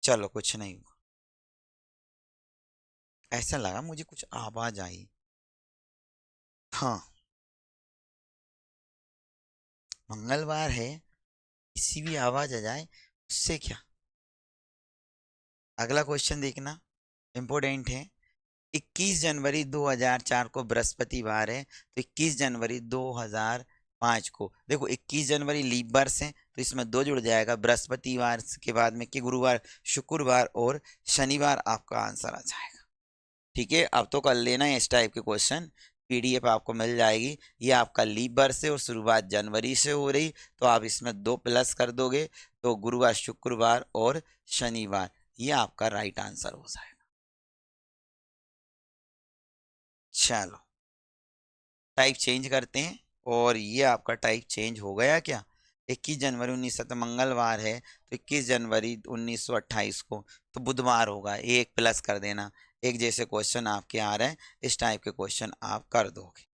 चलो कुछ नहीं हुआ, ऐसा लगा मुझे कुछ आवाज आई। हाँ, मंगलवार है, किसी भी आवाज आ जाए उससे क्या। अगला क्वेश्चन देखना, इंपॉर्टेंट है। 21 जनवरी 2004 को बृहस्पतिवार है, तो 21 जनवरी 2005 को देखो 21 जनवरी लीप वर्ष है, तो इसमें 2 जुड़ जाएगा। बृहस्पतिवार के बाद में कि गुरुवार शुक्रवार और शनिवार आपका आंसर आ जाएगा, ठीक है। अब तो कर लेना है इस टाइप के क्वेश्चन, पीडीएफ आपको मिल जाएगी। ये आपका लीप वर्ष है और शुरुआत जनवरी से हो रही, तो आप इसमें 2 प्लस कर दोगे, तो गुरुवार शुक्रवार और शनिवार ये आपका राइट आंसर हो जाएगा। चलो टाइप चेंज करते हैं, और ये आपका टाइप चेंज हो गया क्या? 21 जनवरी 1900 तो मंगलवार है, तो 21 जनवरी 1928 को तो बुधवार होगा। ये एक प्लस कर देना। एक जैसे क्वेश्चन आपके आ रहे हैं, इस टाइप के क्वेश्चन आप कर दोगे,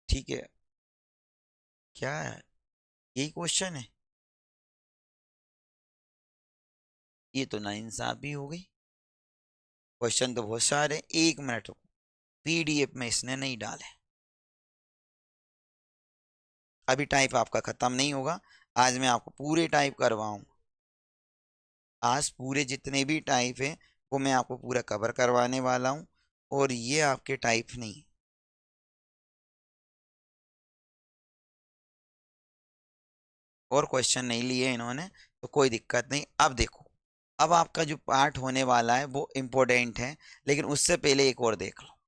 ठीक है। क्या है यही क्वेश्चन है। ये तो नाइंसाफी हो गई। क्वेश्चन तो बहुत सारे, 1 मिनट रुको, पीडीएफ में इसने नहीं डाले। अभी टाइप आपका खत्म नहीं होगा, आज मैं आपको पूरे टाइप करवाऊँ। आज पूरे जितने भी टाइप हैं वो मैं आपको पूरा कवर करवाने वाला हूँ, और ये आपके टाइप नहीं। और क्वेश्चन नहीं लिए इन्होंने, तो कोई दिक्कत नहीं। अब देखो, अब आपका जो पार्ट होने वाला है वो इम्पोर्टेंट है, लेकिन उससे पहले एक और देख लो।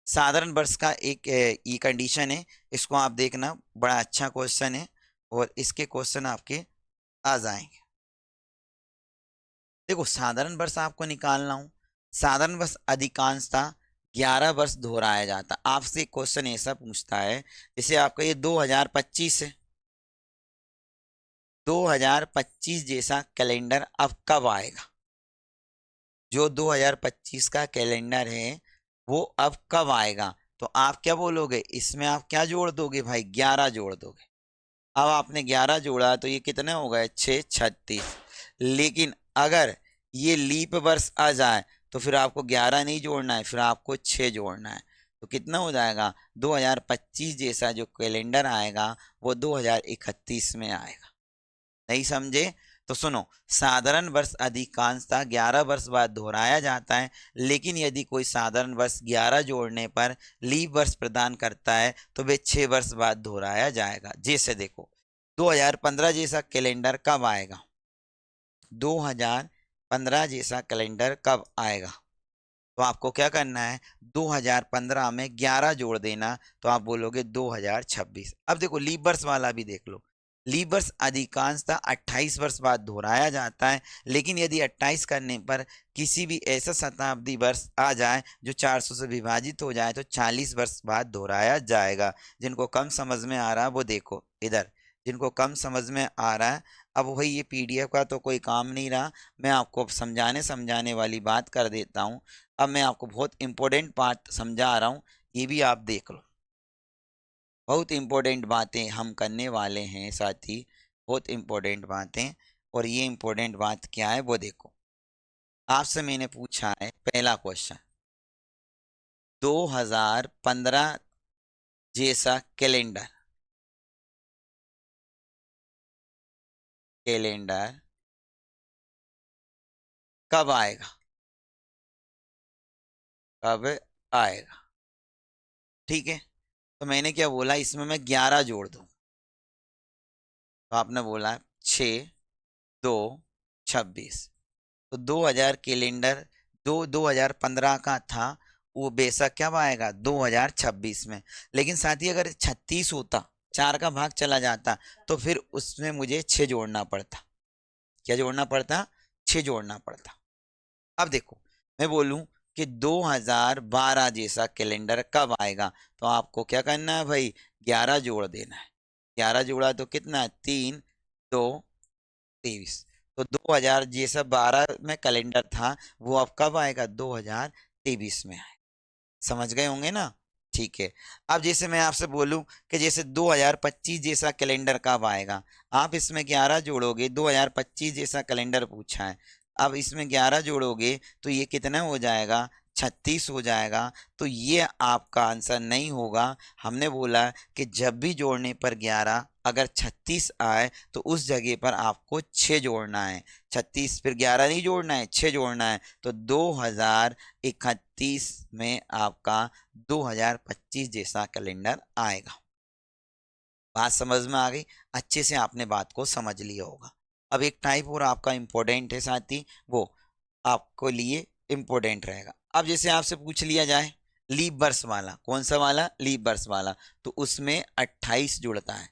साधारण वर्ष का एक ये कंडीशन है, इसको आप देखना, बड़ा अच्छा क्वेश्चन है, और इसके क्वेश्चन आपके आ जाएंगे। देखो, साधारण वर्ष आपको निकालना हो। साधारण वर्ष अधिकांशतः 11 वर्ष दोहराया जाता। आपसे एक क्वेश्चन ऐसा पूछता है, जैसे आपका ये 2025 है, 2025 जैसा कैलेंडर अब कब आएगा? जो 2025 का कैलेंडर है वो अब कब आएगा? तो आप क्या बोलोगे, इसमें आप क्या जोड़ दोगे भाई? 11 जोड़ दोगे। अब आपने 11 जोड़ा तो ये कितने हो गए? 6, 36। लेकिन अगर ये लीप वर्ष आ जाए तो फिर आपको 11 नहीं जोड़ना है, फिर आपको 6 जोड़ना है। तो कितना हो जाएगा? 2025 जैसा जो कैलेंडर आएगा वो 2031 में आएगा। नहीं समझे? तो सुनो, साधारण वर्ष अधिकांशतः 11 वर्ष बाद दोहराया जाता है, लेकिन यदि कोई साधारण वर्ष 11 जोड़ने पर लीप वर्ष प्रदान करता है तो वे 6 वर्ष बाद दोहराया जाएगा। जैसे देखो, 2015 जैसा कैलेंडर कब आएगा? 2015 जैसा कैलेंडर कब आएगा? तो आपको क्या करना है, 2015 में 11 जोड़ देना, तो आप बोलोगे 2026। अब देखो, लीप वर्ष वाला भी देख लो। लीप वर्ष अधिकांशतः 28 वर्ष बाद दोहराया जाता है, लेकिन यदि 28 करने पर किसी भी ऐसा शताब्दी वर्ष आ जाए जो 400 से विभाजित हो जाए तो 40 वर्ष बाद दोहराया जाएगा। जिनको कम समझ में आ रहा है वो देखो इधर, जिनको कम समझ में आ रहा है। अब वही, ये पीडीएफ का तो कोई काम नहीं रहा, मैं आपको अब समझाने वाली बात कर देता हूँ। अब मैं आपको बहुत इंपॉर्टेंट बात समझा रहा हूँ, ये भी आप देख लो। बहुत इंपॉर्टेंट बातें हम करने वाले हैं साथी, बहुत इंपॉर्टेंट बातें। और ये इंपॉर्टेंट बात क्या है वो देखो। आपसे मैंने पूछा है पहला क्वेश्चन, 2015 जैसा कैलेंडर, कैलेंडर कब आएगा? कब आएगा? ठीक है, तो मैंने क्या बोला, इसमें मैं 11 जोड़ दूं। तो आपने बोला 6, 2, 26। तो 2000 कैलेंडर, 2015 का था, वो बेशक क्या आएगा 2026 में। लेकिन साथ ही अगर 36 होता, 4 का भाग चला जाता, तो फिर उसमें मुझे 6 जोड़ना पड़ता। क्या जोड़ना पड़ता? 6 जोड़ना पड़ता। अब देखो, मैं बोलूं कि 2012 जैसा कैलेंडर कब आएगा, तो आपको क्या करना है भाई, 11 जोड़ देना है। 11 जोड़ा तो कितना है, 3, 2, 23। तो 2000 जैसा 12 में कैलेंडर था वो अब कब आएगा? 2023 में आएगा। समझ गए होंगे ना? ठीक है। अब जैसे मैं आपसे बोलूं कि जैसे 2025 जैसा कैलेंडर कब आएगा, आप इसमें 11 जोड़ोगे, 2025 जैसा कैलेंडर पूछा है, अब इसमें 11 जोड़ोगे तो ये कितना हो जाएगा? 36 हो जाएगा। तो ये आपका आंसर नहीं होगा। हमने बोला कि जब भी जोड़ने पर 11 अगर 36 आए तो उस जगह पर आपको 6 जोड़ना है। 36 फिर 11 नहीं जोड़ना है, 6 जोड़ना है। तो 2031 में आपका 2025 जैसा कैलेंडर आएगा। बात समझ में आ गई? अच्छे से आपने बात को समझ लिया होगा। अब एक टाइप और आपका इम्पोर्टेंट है साथी, वो आपको लिए इम्पोर्टेंट रहेगा। अब जैसे आपसे पूछ लिया जाए लीप वर्ष वाला, कौन सा वाला? लीप वर्ष वाला। तो उसमें 28 जुड़ता है।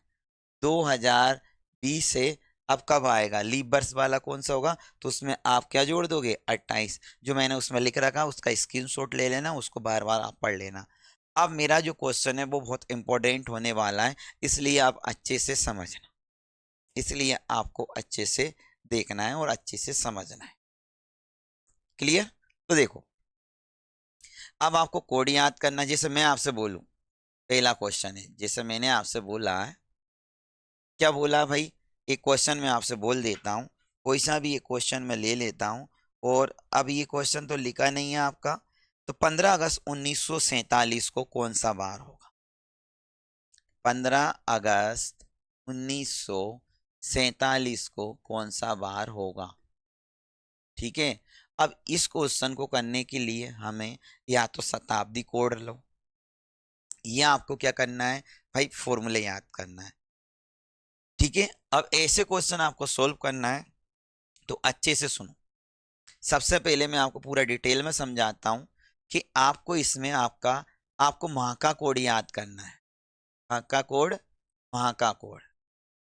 2020 से अब कब आएगा लीप वर्ष वाला, कौन सा होगा? तो उसमें आप क्या जोड़ दोगे? 28। जो मैंने उसमें लिख रखा उसका स्क्रीनशॉट ले लेना, उसको बार बार आप पढ़ लेना। अब मेरा जो क्वेश्चन है वो बहुत इंपॉर्टेंट होने वाला है, इसलिए आप अच्छे से समझना, इसलिए आपको अच्छे से देखना है और अच्छे से समझना है। क्लियर? तो देखो, अब आपको कोड याद करना है। जैसे मैं आपसे बोलूं, पहला क्वेश्चन है, जैसे मैंने आपसे बोला है क्या बोला भाई, एक क्वेश्चन मैं आपसे बोल देता हूँ, कोई सा भी एक क्वेश्चन मैं ले लेता हूँ। और अब ये क्वेश्चन तो लिखा नहीं है आपका। तो 15 अगस्त 1947 को कौन सा वार होगा? 15 अगस्त 1947 को कौन सा वार होगा? ठीक है। अब इस क्वेश्चन को करने के लिए हमें या तो शताब्दी कोड लो, या आपको क्या करना है भाई, फॉर्मूले याद करना है। ठीक है। अब ऐसे क्वेश्चन आपको सोल्व करना है तो अच्छे से सुनो। सबसे पहले मैं आपको पूरा डिटेल में समझाता हूं कि आपको इसमें आपको महाका कोड याद करना है। महाका कोड, महाका कोड,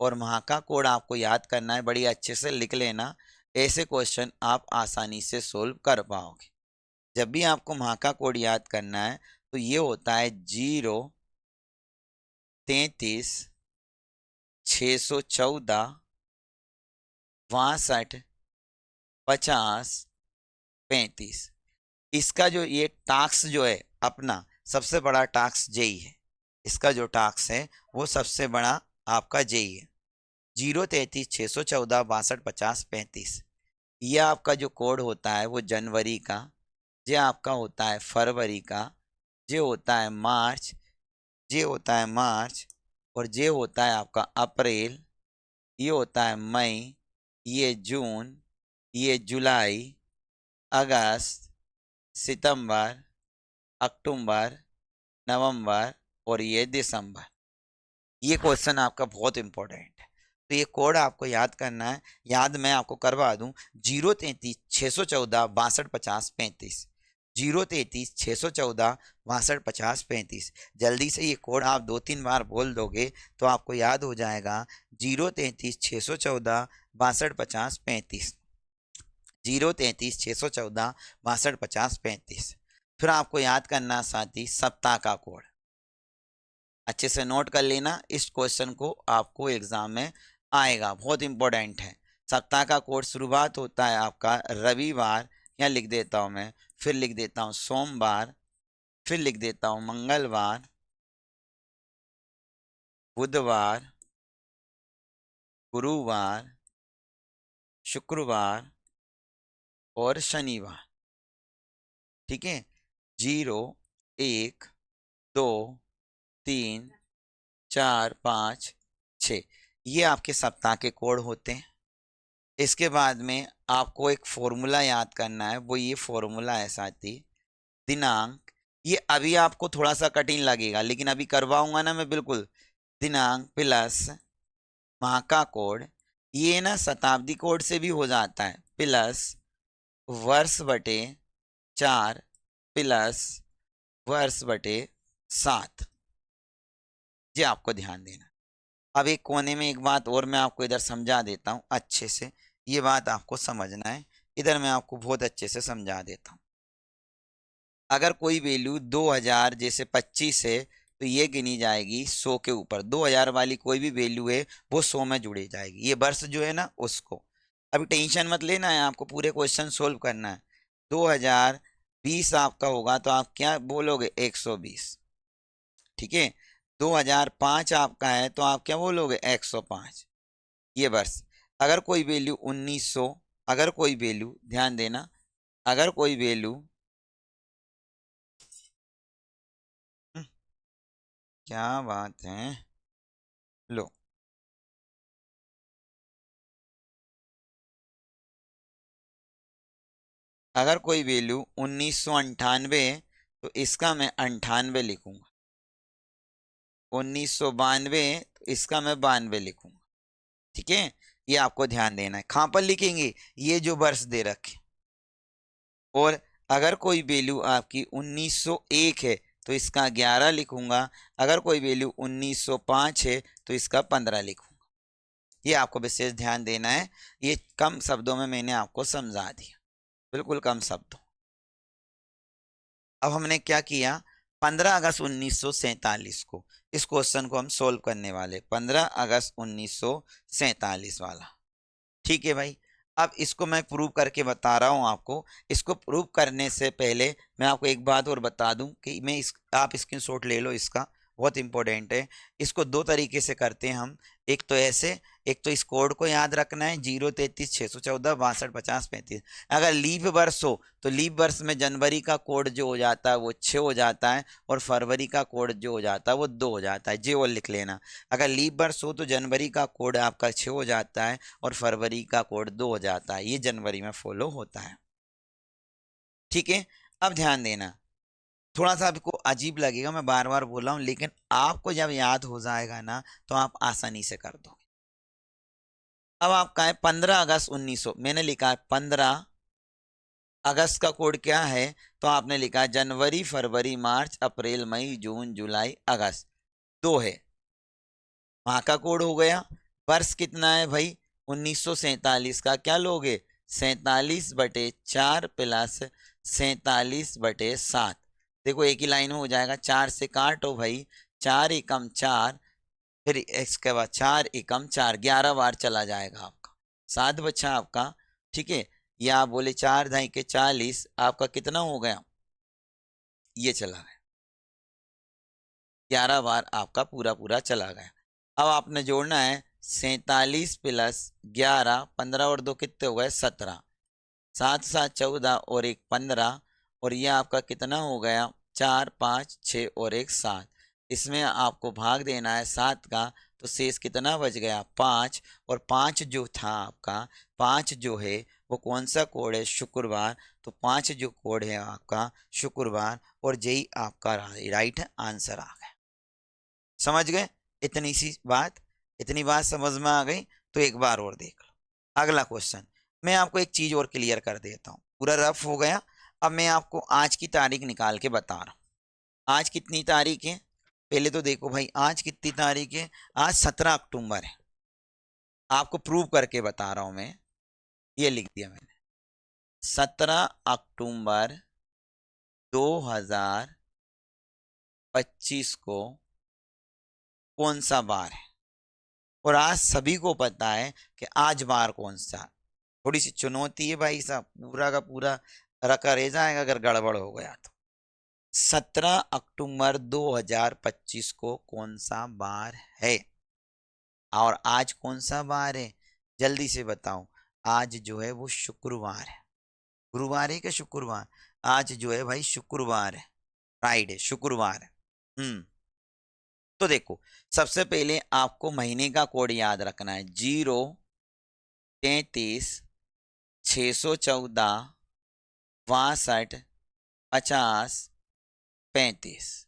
और महाका कोड आपको याद करना है, बड़ी अच्छे से लिख लेना। ऐसे क्वेश्चन आप आसानी से सोल्व कर पाओगे। जब भी आपको महाका कोड याद करना है तो ये होता है 0, 33, 614, 62, 50, 35। इसका जो ये टास्क जो है अपना, सबसे बड़ा टास्क जेई है। इसका जो टास्क है वो सबसे बड़ा आपका जेई है। 0, 33, 614, 62, 50, 35। ये आपका जो कोड होता है वो जनवरी का, ये आपका होता है फरवरी का, ये होता है मार्च, ये होता है मार्च, और ये होता है आपका अप्रैल, ये होता है मई, ये जून, ये जुलाई, अगस्त, सितंबर, अक्टूबर, नवंबर, और ये दिसंबर। ये क्वेश्चन आपका बहुत इंपॉर्टेंट है, तो ये कोड आपको याद करना है। याद मैं आपको करवा दूं, 0, 33, 614, 62, 50, 35। 0, 33, 614, 62, 50, 35। जल्दी से ये कोड आप 2-3 बार बोल दोगे तो आपको याद हो जाएगा। 0, 33, 614, 62, 50, 35। 0, 33, 614, 62, 50, 35। फिर आपको याद करना साथ ही सप्ताह का कोड। अच्छे से नोट कर लेना, इस क्वेश्चन को आपको एग्जाम में आएगा, बहुत इंपॉर्टेंट है। सप्ताह का कोड शुरुआत होता है आपका रविवार, या लिख देता हूं मैं, फिर लिख देता हूं सोमवार, फिर लिख देता हूं मंगलवार, बुधवार, गुरुवार, शुक्रवार, और शनिवार। ठीक है। 0, 1, 2, 3, 4, 5, 6, ये आपके सप्ताह के कोड होते हैं। इसके बाद में आपको एक फॉर्मूला याद करना है, वो ये फॉर्मूला है साथी, दिनांक। ये अभी आपको थोड़ा सा कठिन लगेगा, लेकिन अभी करवाऊंगा ना मैं, बिल्कुल। दिनांक प्लस महाका कोड, ये ना शताब्दी कोड से भी हो जाता है, प्लस वर्ष बटे 4, प्लस वर्ष बटे 7। ये आपको ध्यान देना। अब एक कोने में एक बात और मैं आपको इधर समझा देता हूँ अच्छे से, ये बात आपको समझना है। इधर मैं आपको बहुत अच्छे से समझा देता हूँ। अगर कोई वैल्यू 2000 जैसे 25 है तो ये गिनी जाएगी 100 के ऊपर। 2000 वाली कोई भी वैल्यू है वो 100 में जुड़ी जाएगी, ये वर्ष जो है ना उसको। अभी टेंशन मत लेना है, आपको पूरे क्वेश्चन सोल्व करना है। 2020 आपका होगा तो आप क्या बोलोगे, 120। ठीक है। 2005 आपका है तो आप क्या बोलोगे, 105। ये वर्ष। अगर कोई वैल्यू 1900, अगर कोई वैल्यू, ध्यान देना, अगर कोई वैल्यू, क्या बात है, लो, अगर कोई वैल्यू 1998 है तो इसका मैं 98 लिखूंगा। 1992 तो इसका मैं 92 लिखूंगा। ठीक है। ये आपको ध्यान देना है, कहां पर लिखेंगे, ये जो वर्ष दे रखे। और अगर कोई वैल्यू आपकी 1901 है तो इसका 11 लिखूंगा। अगर कोई वैल्यू 1905 है तो इसका 15 लिखूंगा। ये आपको विशेष ध्यान देना है। ये कम शब्दों में मैंने आपको समझा दिया, बिल्कुल कम शब्दों। अब हमने क्या किया, 15 अगस्त 1947 को, इस क्वेश्चन को हम सोल्व करने वाले, 15 अगस्त 1947 वाला। ठीक है भाई। अब इसको मैं प्रूव करके बता रहा हूं आपको। इसको प्रूव करने से पहले मैं आपको एक बात और बता दूं कि आप स्क्रीनशॉट ले लो इसका, बहुत इंपॉर्टेंट है। इसको दो तरीके से करते हैं हम, एक तो ऐसे, एक तो इस कोड को याद रखना है 0, 33, 614, 62, 50, 35। अगर लीप वर्ष हो तो लीप वर्ष में जनवरी का कोड जो हो जाता है वो 6 हो जाता है, और फरवरी का कोड जो हो जाता है वो 2 हो जाता है। जे वो लिख लेना। अगर लीप वर्ष हो तो जनवरी का कोड आपका 6 हो जाता है और फरवरी का कोड 2 हो जाता है। ये जनवरी में फॉलो होता है। ठीक है, अब ध्यान देना, थोड़ा सा आपको अजीब लगेगा, मैं बार बार बोल रहा हूँ, लेकिन आपको जब याद हो जाएगा ना तो आप आसानी से कर दोगे। अब आपका है 15 अगस्त 1900, मैंने लिखा है 15 अगस्त का कोड क्या है, तो आपने लिखा है जनवरी फरवरी मार्च अप्रैल मई जून जुलाई अगस्त, 2 है, वहां का कोड हो गया। वर्ष कितना है भाई, 1947 का क्या लोगे, 47/4 प्लस 47/7। देखो एक ही लाइन में हो जाएगा, 4 से काटो भाई, 4 एकम 4, फिर इसके बाद 4 एकम 4, 11 बार चला जाएगा आपका, 7 बच्चा आपका। ठीक है, या आप बोले 4 ढाई के 40, आपका कितना हो गया, ये चला गया, 11 बार आपका पूरा पूरा चला गया। अब आपने जोड़ना है 47 प्लस 11, 15 और 2 कितने हो गए 17, 7 7 14 और 1 15, और यह आपका कितना हो गया 4 5 6 और 1 7। इसमें आपको भाग देना है 7 का, तो शेष कितना बच गया 5, और 5 जो था आपका, 5 जो है वो कौन सा कोड है, शुक्रवार। तो 5 जो कोड है आपका शुक्रवार, और यही आपका राइट आंसर आ गया। समझ गए, इतनी सी बात, इतनी बात समझ में आ गई। तो एक बार और देख लो अगला क्वेश्चन। मैं आपको एक चीज और क्लियर कर देता हूँ, पूरा रफ हो गया। अब मैं आपको आज की तारीख निकाल के बता रहा हूँ। आज कितनी तारीख है, पहले तो देखो भाई आज कितनी तारीख है, आज 17 अक्टूबर है। आपको प्रूव करके बता रहा हूं मैं, ये लिख दिया मैंने, 17 अक्टूबर 2025 को कौन सा बार है। और आज सभी को पता है कि आज बार कौन सा है। थोड़ी सी चुनौती है भाई साहब, पूरा का पूरा रखा रह जाएगा अगर गड़बड़ हो गया तो। 17 अक्टूबर 2025 को कौन सा बार है, और आज कौन सा बार है, जल्दी से बताओ। आज जो है वो शुक्रवार है, गुरुवार है कि शुक्रवार, आज जो है भाई शुक्रवार है, फ्राइडे शुक्रवार है। तो देखो, सबसे पहले आपको महीने का कोड याद रखना है, 0, 33, 614, 62, 50, 35।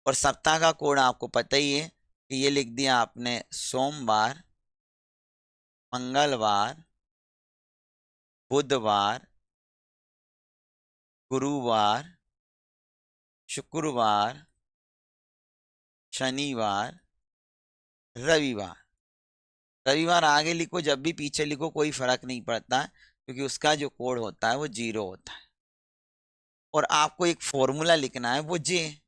और सप्ताह का कोड आपको पता ही है कि ये लिख दिया आपने, सोमवार, मंगलवार, बुधवार, गुरुवार, शुक्रवार, शनिवार, रविवार। रविवार आगे लिखो, जब भी पीछे लिखो कोई फर्क नहीं पड़ता, क्योंकि उसका जो कोड होता है वो 0 होता है। और आपको एक फॉर्मूला लिखना है, वो जे,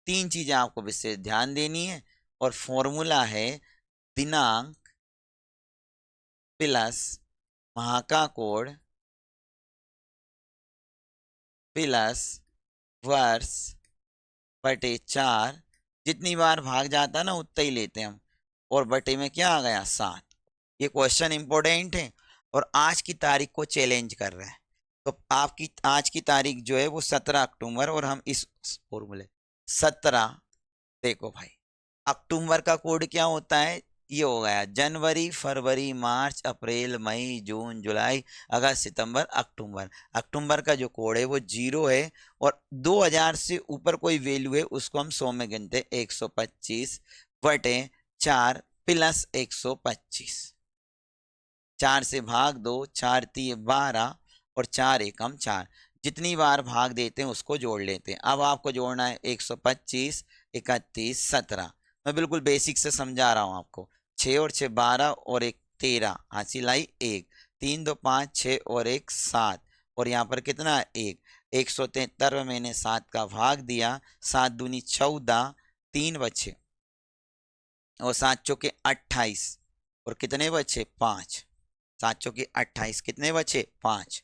3 चीजें आपको विशेष ध्यान देनी है। और फॉर्मूला है दिनांक प्लस वहां का कोड प्लस वर्ष बटे 4, जितनी बार भाग जाता है ना उतना ही लेते हैं हम, और बटे में क्या आ गया 7। ये क्वेश्चन इंपॉर्टेंट है और आज की तारीख को चैलेंज कर रहा है। तो आपकी आज की तारीख जो है वो 17 अक्टूबर, और हम इस फॉर्मूले 17, देखो भाई अक्टूबर का कोड क्या होता है, ये हो गया जनवरी फरवरी मार्च अप्रैल मई जून जुलाई अगस्त सितंबर अक्टूबर। अक्टूबर का जो कोड है वो 0 है, और 2000 से ऊपर कोई वैल्यू है उसको हम 100 में गिनते, 125/4 प्लस 125, 4 से भाग दो, 4 3 12 और 4 एकम 4, जितनी बार भाग देते हैं उसको जोड़ लेते हैं। अब आपको जोड़ना है 125, 31, 17। मैं बिल्कुल बेसिक से समझा रहा हूँ आपको। 6 और 6 12 और 1 13, हासिल आई 1, 3 2 5 6 और 1 7, और यहाँ पर कितना है 1, 173 में मैंने 7 का भाग दिया, 7 दूनी 14, 3 बचे, और 7 चौके 28, और कितने बचे 5, 7 चौके 28, कितने बचे 5।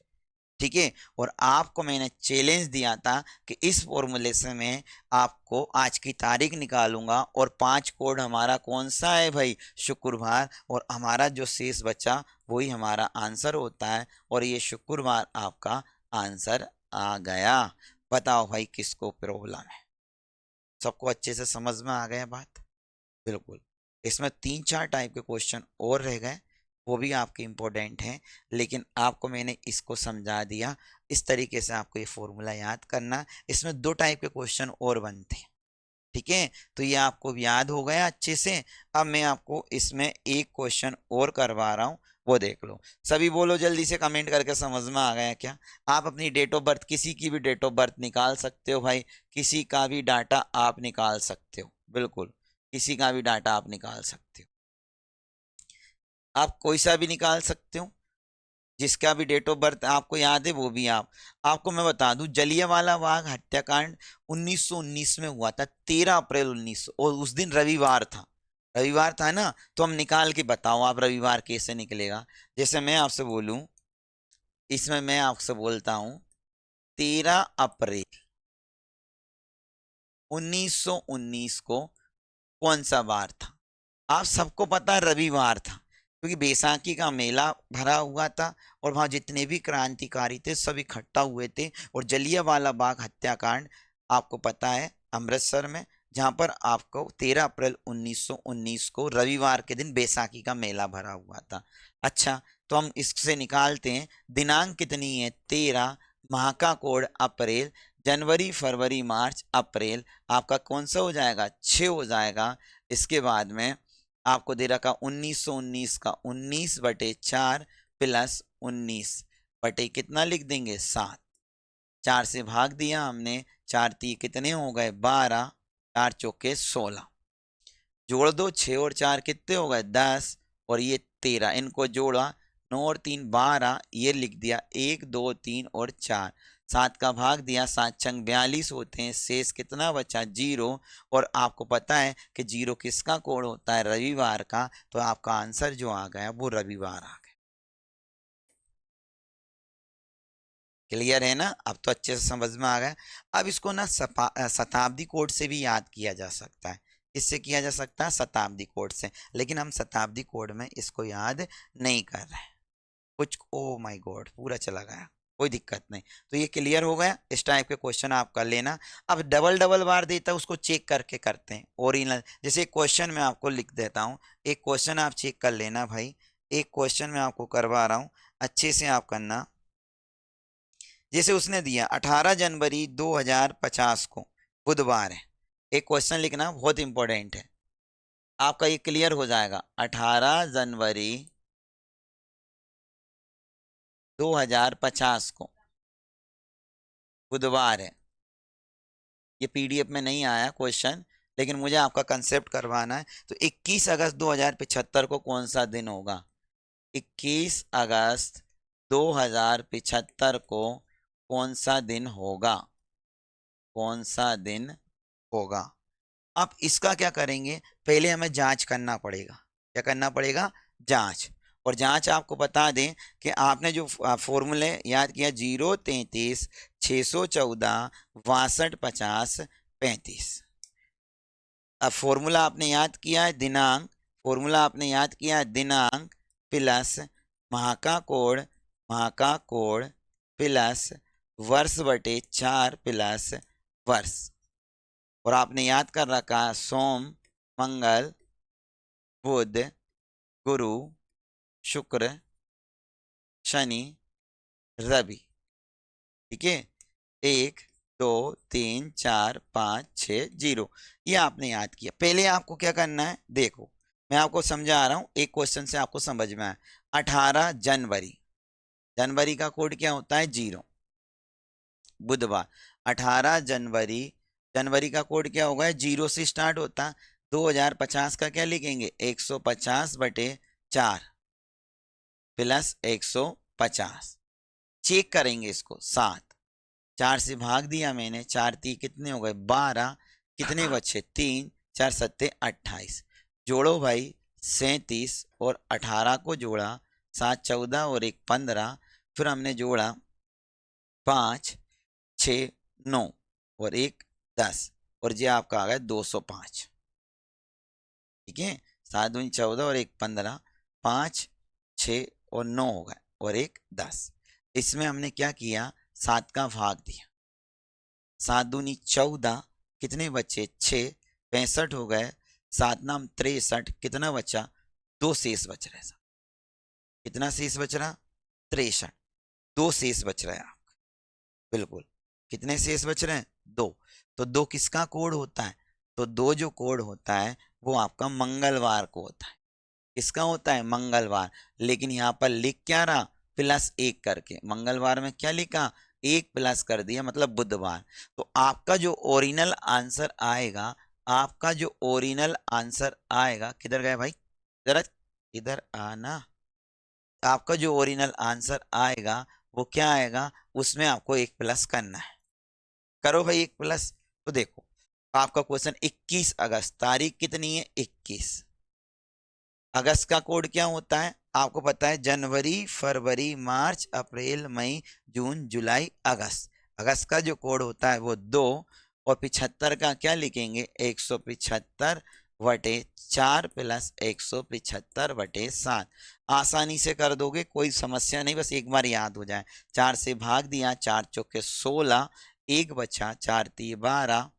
ठीक है। और आपको मैंने चैलेंज दिया था कि इस फॉर्मूले से मैं आपको आज की तारीख निकालूंगा और 5 कोड हमारा कौन सा है भाई, शुक्रवार, और हमारा जो शेष बचा वही हमारा आंसर होता है, और ये शुक्रवार आपका आंसर आ गया। बताओ भाई किसको प्रॉब्लम है? सबको अच्छे से समझ में आ गया बात? बिल्कुल। इसमें 3-4 टाइप के क्वेश्चन और रह गए, वो भी आपके इम्पोर्टेंट हैं, लेकिन आपको मैंने इसको समझा दिया। इस तरीके से आपको ये फॉर्मूला याद करना। इसमें 2 टाइप के क्वेश्चन और बनते हैं, ठीक है। तो ये आपको याद हो गया अच्छे से। अब मैं आपको इसमें एक क्वेश्चन और करवा रहा हूँ, वो देख लो। सभी बोलो जल्दी से, कमेंट करके, समझ में आ गया क्या? आप अपनी डेट ऑफ बर्थ, किसी की भी डेट ऑफ बर्थ निकाल सकते हो भाई, किसी का भी डाटा आप निकाल सकते हो, बिल्कुल किसी का भी डाटा आप निकाल सकते हो। आप कोई सा भी निकाल सकते हो, जिसका भी डेट ऑफ बर्थ आपको याद है वो भी आपको मैं बता दूं, जलियांवाला बाग हत्याकांड 1919 में हुआ था, 13 अप्रैल 1900, और उस दिन रविवार था। रविवार था ना, तो हम निकाल के बताओ आप रविवार कैसे निकलेगा। जैसे मैं आपसे बोलूं, इसमें मैं आपसे बोलता हूं 13 अप्रैल 1919 को कौन सा बार था? आप सबको पता है रविवार था, क्योंकि बैसाखी का मेला भरा हुआ था और वहां जितने भी क्रांतिकारी थे सब इकट्ठा हुए थे। और जलियांवाला बाग हत्याकांड आपको पता है अमृतसर में, जहां पर आपको 13 अप्रैल 1919 को रविवार के दिन बैसाखी का मेला भरा हुआ था। अच्छा, तो हम इससे निकालते हैं दिनांक कितनी है, 13, माह का कोड अप्रैल, जनवरी फरवरी मार्च अप्रैल, आपका कौन सा हो जाएगा, 6 हो जाएगा। इसके बाद में आपको दे रखा 1919 का 19/4 प्लस 19 कितना लिख देंगे, 7। 4 से भाग दिया हमने, 4 ती कितने हो गए, 12, 4 चौके 16, जोड़ दो 6 और 4 कितने हो गए, 10, और ये 13, इनको जोड़ा 9 और 3 12, ये लिख दिया 1 2 3 और 4, 7 का भाग दिया, 7 छंग 42 होते हैं, शेष कितना बचा, 0। और आपको पता है कि 0 किसका कोड होता है, रविवार का, तो आपका आंसर जो आ गया वो रविवार आ गया। क्लियर है ना? अब तो अच्छे से समझ में आ गया। अब इसको ना शताब्दी कोड से भी याद किया जा सकता है। इससे किया जा सकता है शताब्दी कोड से, लेकिन हम शताब्दी कोड में इसको याद नहीं कर रहे हैं कुछ। ओ माय गॉड, पूरा चला गया, कोई दिक्कत नहीं। तो ये क्लियर हो गया। इस टाइप के क्वेश्चन आप कर लेना। अब डबल डबल बार देता है उसको चेक करके करते हैं ओरिजिनल। जैसे एक क्वेश्चन मैं आपको लिख देता हूँ, एक क्वेश्चन आप चेक कर लेना भाई। एक क्वेश्चन मैं आपको करवा रहा हूँ, अच्छे से आप करना। जैसे उसने दिया 18 जनवरी 2050 को बुधवार है, एक क्वेश्चन लिखना बहुत इंपॉर्टेंट है, आपका ये क्लियर हो जाएगा। 18 जनवरी 2050 को बुधवार है। ये पीडीएफ में नहीं आया क्वेश्चन, लेकिन मुझे आपका कंसेप्ट करवाना है। तो 21 अगस्त 2075 को कौन सा दिन होगा? 21 अगस्त 2075 को कौन सा दिन होगा? कौन सा दिन होगा? अब इसका क्या करेंगे, पहले हमें जांच करना पड़ेगा। क्या करना पड़ेगा? जांच। और जांच आपको बता दें कि आपने जो फॉर्मूले याद किया, 033 614 62 50 35। अब फॉर्मूला आपने याद किया है दिनांक, फॉर्मूला आपने याद किया है दिनांक प्लस माह का कोड प्लस वर्ष बटे 4 प्लस वर्ष। और आपने याद कर रखा सोम, मंगल, बुध, गुरु, शुक्र, शनि, रवि। ठीक है, 1 2 3 4 5 6 0, ये आपने याद किया। पहले आपको क्या करना है, देखो मैं आपको समझा रहा हूं, एक क्वेश्चन से आपको समझ में आया। 18 जनवरी, जनवरी का कोड क्या होता है, 0, बुधवार। 18 जनवरी, जनवरी का कोड क्या होगा, 0 से स्टार्ट होता। 2050 का क्या लिखेंगे, 150/4 प्लस 150। चेक करेंगे इसको, 7, 4 से भाग दिया मैंने, 4 ती कितने हो गए, 12, कितने बचे, 3, 4 सत्ते 28, जोड़ो भाई 37 और 18 को जोड़ा, 7 14 और 1 15, फिर हमने जोड़ा 5, 6, 9 और 1 10 और ये आपका आ गया 205। ठीक है, 7 दूनी 14 और 1 15, 5, 6 और 9 हो गए और 1 10। इसमें हमने क्या किया, 7 का भाग दिया। 7 दूनी 14, कितने बचे 6, 65 हो गए। 7 नाम 63, कितना बचा 2 शेष बच रहे। कितना शेष बच रहा 63, 2 शेष बच रहा है आपका। बिल्कुल, कितने शेष बच रहे हैं 2। तो 2 किसका कोड होता है, तो 2 जो कोड होता है वो आपका मंगलवार को होता है। किसका होता है, मंगलवार। लेकिन यहाँ पर लिख क्या रहा, +1 करके। मंगलवार में क्या लिखा, 1 प्लस कर दिया, मतलब बुधवार। तो आपका जो ओरिजिनल आंसर आएगा, आपका जो ओरिजिनल आंसर आएगा, किधर गए भाई, जरा इधर आना। आपका जो ओरिजिनल आंसर आएगा वो क्या आएगा, उसमें आपको 1 प्लस करना है। करो भाई 1 प्लस। तो देखो आपका क्वेश्चन 21 अगस्त, तारीख कितनी है 21। अगस्त का कोड क्या होता है, आपको पता है, जनवरी फरवरी मार्च अप्रैल मई जून जुलाई अगस्त। अगस्त का जो कोड होता है वो 2 और 75 का क्या लिखेंगे, 175/4 प्लस 175/7। आसानी से कर दोगे, कोई समस्या नहीं, बस एक बार याद हो जाए। 4 से भाग दिया, 4 चौके 16, 1 बचा, 4 3 12,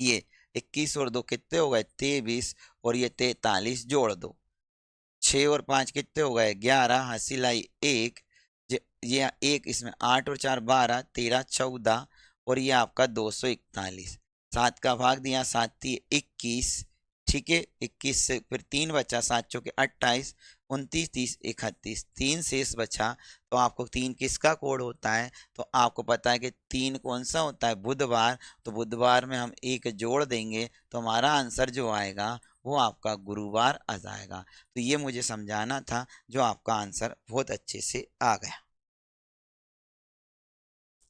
ये 21 और 2 कितने हो गए 23 और ये 43 जोड़ दो। 6 और 5 कितने हो गए 11, हंसी लाई 1, ये 1 इसमें 8 और 4 12, 13 14 और ये आपका 241। 7 का भाग दिया, 7 3 21। ठीक है, 21 से फिर 3 बचा, 7 चौके 28, 29 30 31, 3 शेष बचा। तो आपको 3 किसका कोड होता है, तो आपको पता है कि 3 कौन सा होता है, बुधवार। तो बुधवार में हम 1 जोड़ देंगे तो हमारा आंसर जो आएगा वो आपका गुरुवार आ जाएगा। तो ये मुझे समझाना था, जो आपका आंसर बहुत अच्छे से आ गया।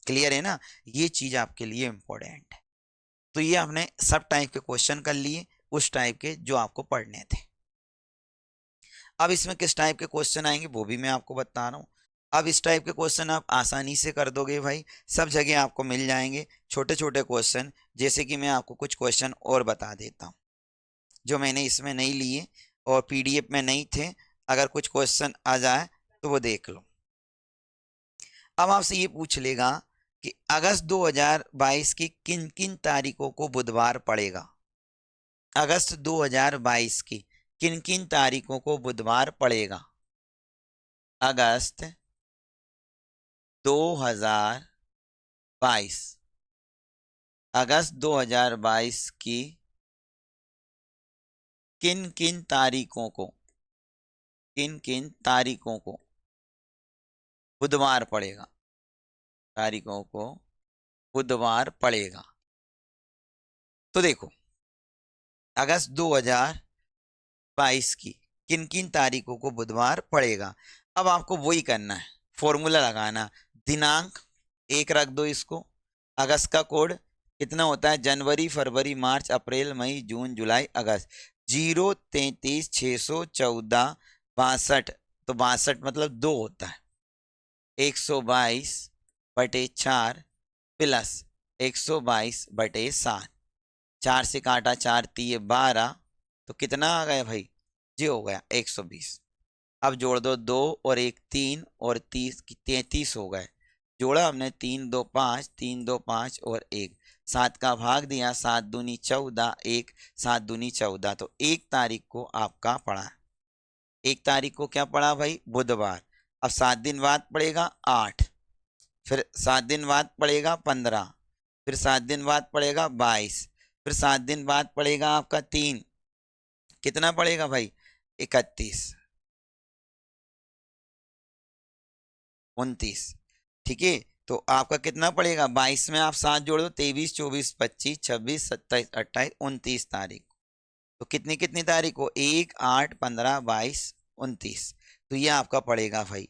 क्लियर है ना, ये चीज आपके लिए इंपॉर्टेंट है। तो ये आपने सब टाइप के क्वेश्चन कर लिए, उस टाइप के जो आपको पढ़ने थे। अब इसमें किस टाइप के क्वेश्चन आएंगे वो भी मैं आपको बता रहा हूँ। अब इस टाइप के क्वेश्चन आप आसानी से कर दोगे भाई, सब जगह आपको मिल जाएंगे छोटे छोटे क्वेश्चन। जैसे कि मैं आपको कुछ क्वेश्चन और बता देता हूँ जो मैंने इसमें नहीं लिए और पीडीएफ में नहीं थे। अगर कुछ क्वेश्चन आ जाए तो वो देख लो। अब आपसे ये पूछ लेगा कि अगस्त 2022 की किन किन तारीखों को बुधवार पड़ेगा। अगस्त 2022 की किन किन तारीखों को बुधवार पड़ेगा। अगस्त 2022, अगस्त 2022 की किन किन तारीखों को, किन किन तारीखों को बुधवार पड़ेगा, तारीखों को बुधवार पड़ेगा। तो देखो अगस्त 2022 की किन किन तारीखों को बुधवार पड़ेगा। अब आपको वही करना है, फॉर्मूला लगाना। दिनांक 1 रख दो इसको। अगस्त का कोड कितना होता है, जनवरी फरवरी मार्च अप्रैल मई जून जुलाई अगस्त। 0 33 614 62, तो 62 मतलब 2 होता है। 122/4 प्लस 122/7। 4 से काटा, 4 3 12, तो कितना आ गया भाई, ये हो गया 120। अब जोड़ दो, 2 और 1 3 और 30 33 हो गए। जोड़ा हमने, 3 2 5, 3 2 5 और 1। 7 का भाग दिया, 7 दूनी 14, 1 7 दूनी 14। तो 1 तारीख को आपका पड़ा, 1 तारीख को क्या पड़ा भाई, बुधवार। अब 7 दिन बाद पड़ेगा 8, फिर 7 दिन बाद पड़ेगा 15, फिर 7 दिन बाद पड़ेगा 22, फिर 7 दिन बाद पड़ेगा आपका 3, कितना पड़ेगा भाई 31 29। ठीक है, तो आपका कितना पड़ेगा, 22 में आप 7 जोड़ दो, 23 24 25 26 27 28 29 तारीख। तो कितनी कितनी तारीख को, 1 8 15 22 29। तो ये आपका पड़ेगा भाई।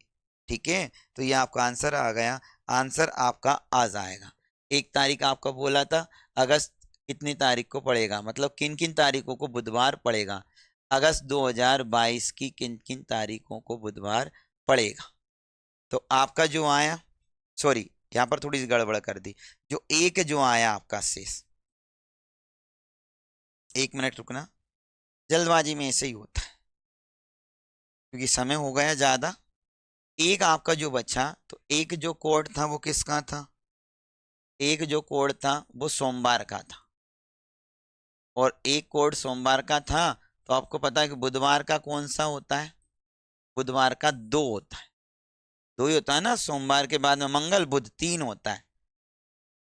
ठीक है, तो ये आपका आंसर आ गया। आंसर आपका आ जाएगा। 1 तारीख आपका बोला था, अगस्त कितनी तारीख को पड़ेगा, मतलब किन किन तारीखों को बुधवार पड़ेगा। अगस्त 2022 की किन किन तारीखों को बुधवार पड़ेगा। तो आपका जो आया, सॉरी यहाँ पर थोड़ी सी गड़बड़ कर दी। जो एक जो आया आपका शेष, 1 मिनट रुकना, जल्दबाजी में ऐसे ही होता है क्योंकि समय हो गया ज्यादा। एक आपका जो बचा, तो एक जो कोड था वो किसका था? एक जो कोड था वो सोमवार का था, और एक कोड सोमवार का था। तो आपको पता है कि बुधवार का कौन सा होता है? बुधवार का 2 होता है, 2 ही होता है ना। सोमवार के बाद में मंगल बुध 3 होता है।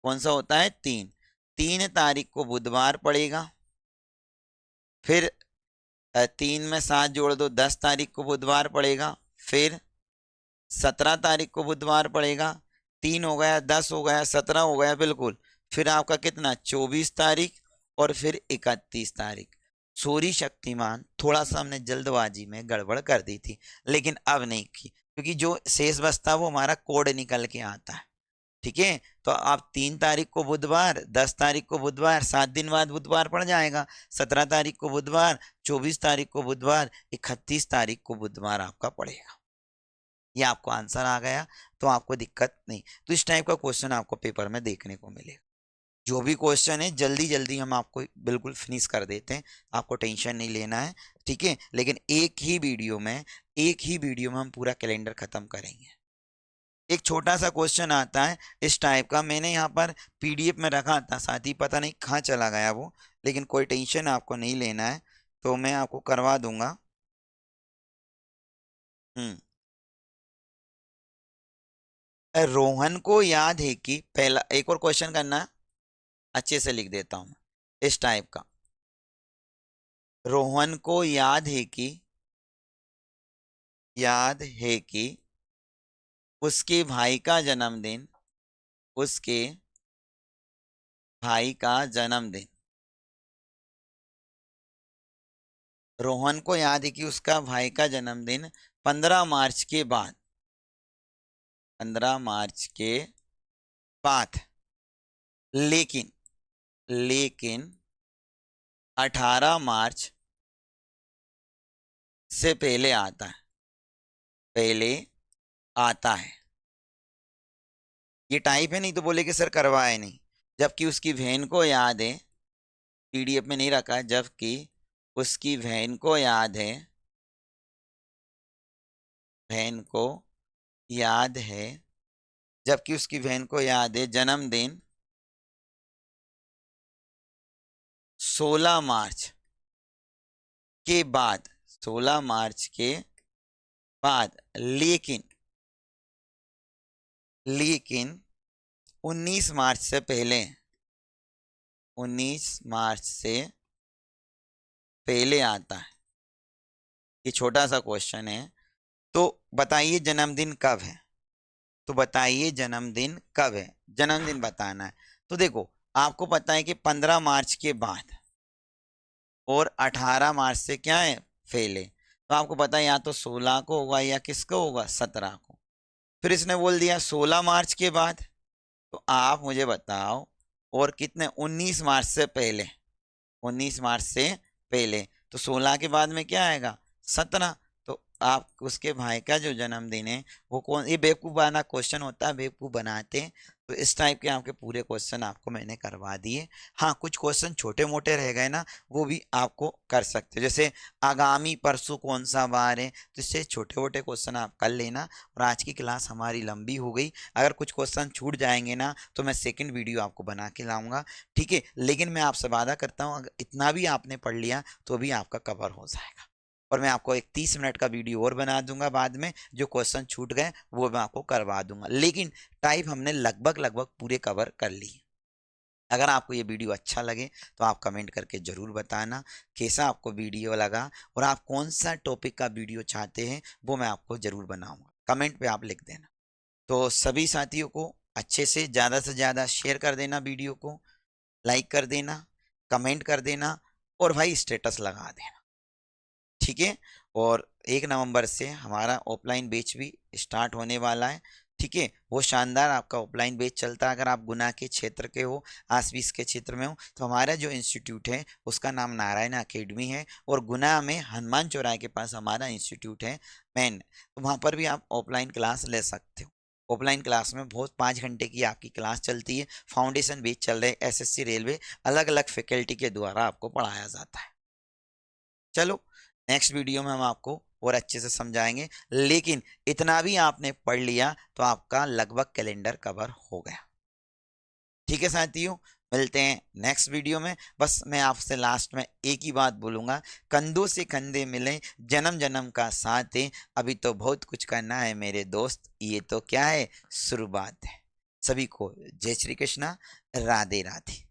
कौन सा होता है? 3। 3 तारीख को बुधवार पड़ेगा। फिर 3 में 7 जोड़ दो, 10 तारीख को बुधवार पड़ेगा। फिर 17 तारीख को बुधवार पड़ेगा। 3 हो गया, 10 हो गया, 17 हो गया, बिल्कुल। फिर आपका कितना? 24 तारीख, और फिर 31 तारीख। सॉरी शक्तिमान, थोड़ा सा हमने जल्दबाजी में गड़बड़ कर दी थी, लेकिन अब नहीं की, क्योंकि जो शेष बचता है वो हमारा कोड निकल के आता है। ठीक है, तो आप 3 तारीख को बुधवार, 10 तारीख को बुधवार, 7 दिन बाद बुधवार पड़ जाएगा। 17 तारीख को बुधवार, 24 तारीख को बुधवार, 31 तारीख को बुधवार आपका पड़ेगा। ये आपको आंसर आ गया, तो आपको दिक्कत नहीं। तो इस टाइप का क्वेश्चन आपको पेपर में देखने को मिलेगा। जो भी क्वेश्चन है जल्दी जल्दी हम आपको बिल्कुल फिनिश कर देते हैं, आपको टेंशन नहीं लेना है। ठीक है, लेकिन एक ही वीडियो में हम पूरा कैलेंडर खत्म करेंगे। एक छोटा सा क्वेश्चन आता है इस टाइप का, मैंने यहाँ पर पीडीएफ में रखा था साथी, पता नहीं कहाँ चला गया वो, लेकिन कोई टेंशन आपको नहीं लेना है, तो मैं आपको करवा दूंगा। रोहन को याद है कि पहला, एक और क्वेश्चन करना, अच्छे से लिख देता हूं इस टाइप का। रोहन को याद है कि उसके भाई का जन्मदिन, उसके भाई का जन्मदिन, रोहन को याद है कि उसका भाई का जन्मदिन 15 मार्च के बाद, 15 मार्च के बाद, लेकिन लेकिन 18 मार्च से पहले आता है, पहले आता है। ये टाइप है, नहीं तो बोले कि सर करवाए नहीं। जबकि उसकी बहन को याद है, पीडीएफ में नहीं रखा है, जबकि उसकी बहन को याद है, बहन को याद है, जबकि उसकी बहन को याद है जन्मदिन 16 मार्च के बाद, 16 मार्च के बाद, लेकिन 19 मार्च से पहले, 19 मार्च से पहले आता है। ये छोटा सा क्वेश्चन है, तो बताइए जन्मदिन कब है? तो बताइए जन्मदिन कब है, जन्मदिन बताना है। तो देखो, आपको पता है कि 15 मार्च के बाद और 18 मार्च से क्या है? पहले। तो आपको पता है या तो 16 को होगा या किसको होगा? 17 को। फिर इसने बोल दिया 16 मार्च के बाद, तो आप मुझे बताओ, और कितने? 19 मार्च से पहले, 19 मार्च से पहले, तो 16 के बाद में क्या आएगा? 17। तो आप उसके भाई का जो जन्मदिन है वो कौन, ये बेवकूफ़ बना क्वेश्चन होता है, बेवकूफ़ बनाते हैं। तो इस टाइप के आपके पूरे क्वेश्चन आपको मैंने करवा दिए। हाँ, कुछ क्वेश्चन छोटे मोटे रह गए ना, वो भी आपको कर सकते हो, जैसे आगामी परसों कौन सा वार है, तो इससे छोटे मोटे क्वेश्चन आप कर लेना। और आज की क्लास हमारी लंबी हो गई, अगर कुछ क्वेश्चन छूट जाएंगे ना तो मैं सेकंड वीडियो आपको बना के लाऊंगा। ठीक है, लेकिन मैं आपसे वादा करता हूँ, अगर इतना भी आपने पढ़ लिया तो भी आपका कवर हो जाएगा। और मैं आपको एक 30 मिनट का वीडियो और बना दूंगा बाद में, जो क्वेश्चन छूट गए वो मैं आपको करवा दूंगा, लेकिन टाइप हमने लगभग लगभग पूरे कवर कर लिए। अगर आपको ये वीडियो अच्छा लगे तो आप कमेंट करके ज़रूर बताना कैसा आपको वीडियो लगा, और आप कौन सा टॉपिक का वीडियो चाहते हैं वो मैं आपको ज़रूर बनाऊंगा, कमेंट पे आप लिख देना। तो सभी साथियों को अच्छे से ज़्यादा शेयर कर देना, वीडियो को लाइक कर देना, कमेंट कर देना, और भाई स्टेटस लगा देना। ठीक है, और 1 नवंबर से हमारा ऑफलाइन बैच भी स्टार्ट होने वाला है। ठीक है, वो शानदार आपका ऑफलाइन बैच चलता है। अगर आप गुना के क्षेत्र के हो, आसपास के क्षेत्र में हो, तो हमारा जो इंस्टीट्यूट है उसका नाम नारायण अकेडमी है, और गुना में हनुमान चौराहे के पास हमारा इंस्टीट्यूट है मेन, तो वहाँ पर भी आप ऑफलाइन क्लास ले सकते हो। ऑफलाइन क्लास में बहुत 5 घंटे की आपकी क्लास चलती है, फाउंडेशन बेस चल रहे, एसएससी रेलवे, अलग अलग फैकल्टी के द्वारा आपको पढ़ाया जाता है। चलो नेक्स्ट वीडियो में हम आपको और अच्छे से समझाएंगे, लेकिन इतना भी आपने पढ़ लिया तो आपका लगभग कैलेंडर कवर हो गया। ठीक है साथियों, मिलते हैं नेक्स्ट वीडियो में। बस मैं आपसे लास्ट में एक ही बात बोलूंगा, कंधों से कंधे मिले, जन्म जन्म का साथ है, अभी तो बहुत कुछ करना है मेरे दोस्त, ये तो क्या है, शुरुआत है। सभी को जय श्री कृष्णा, राधे राधे।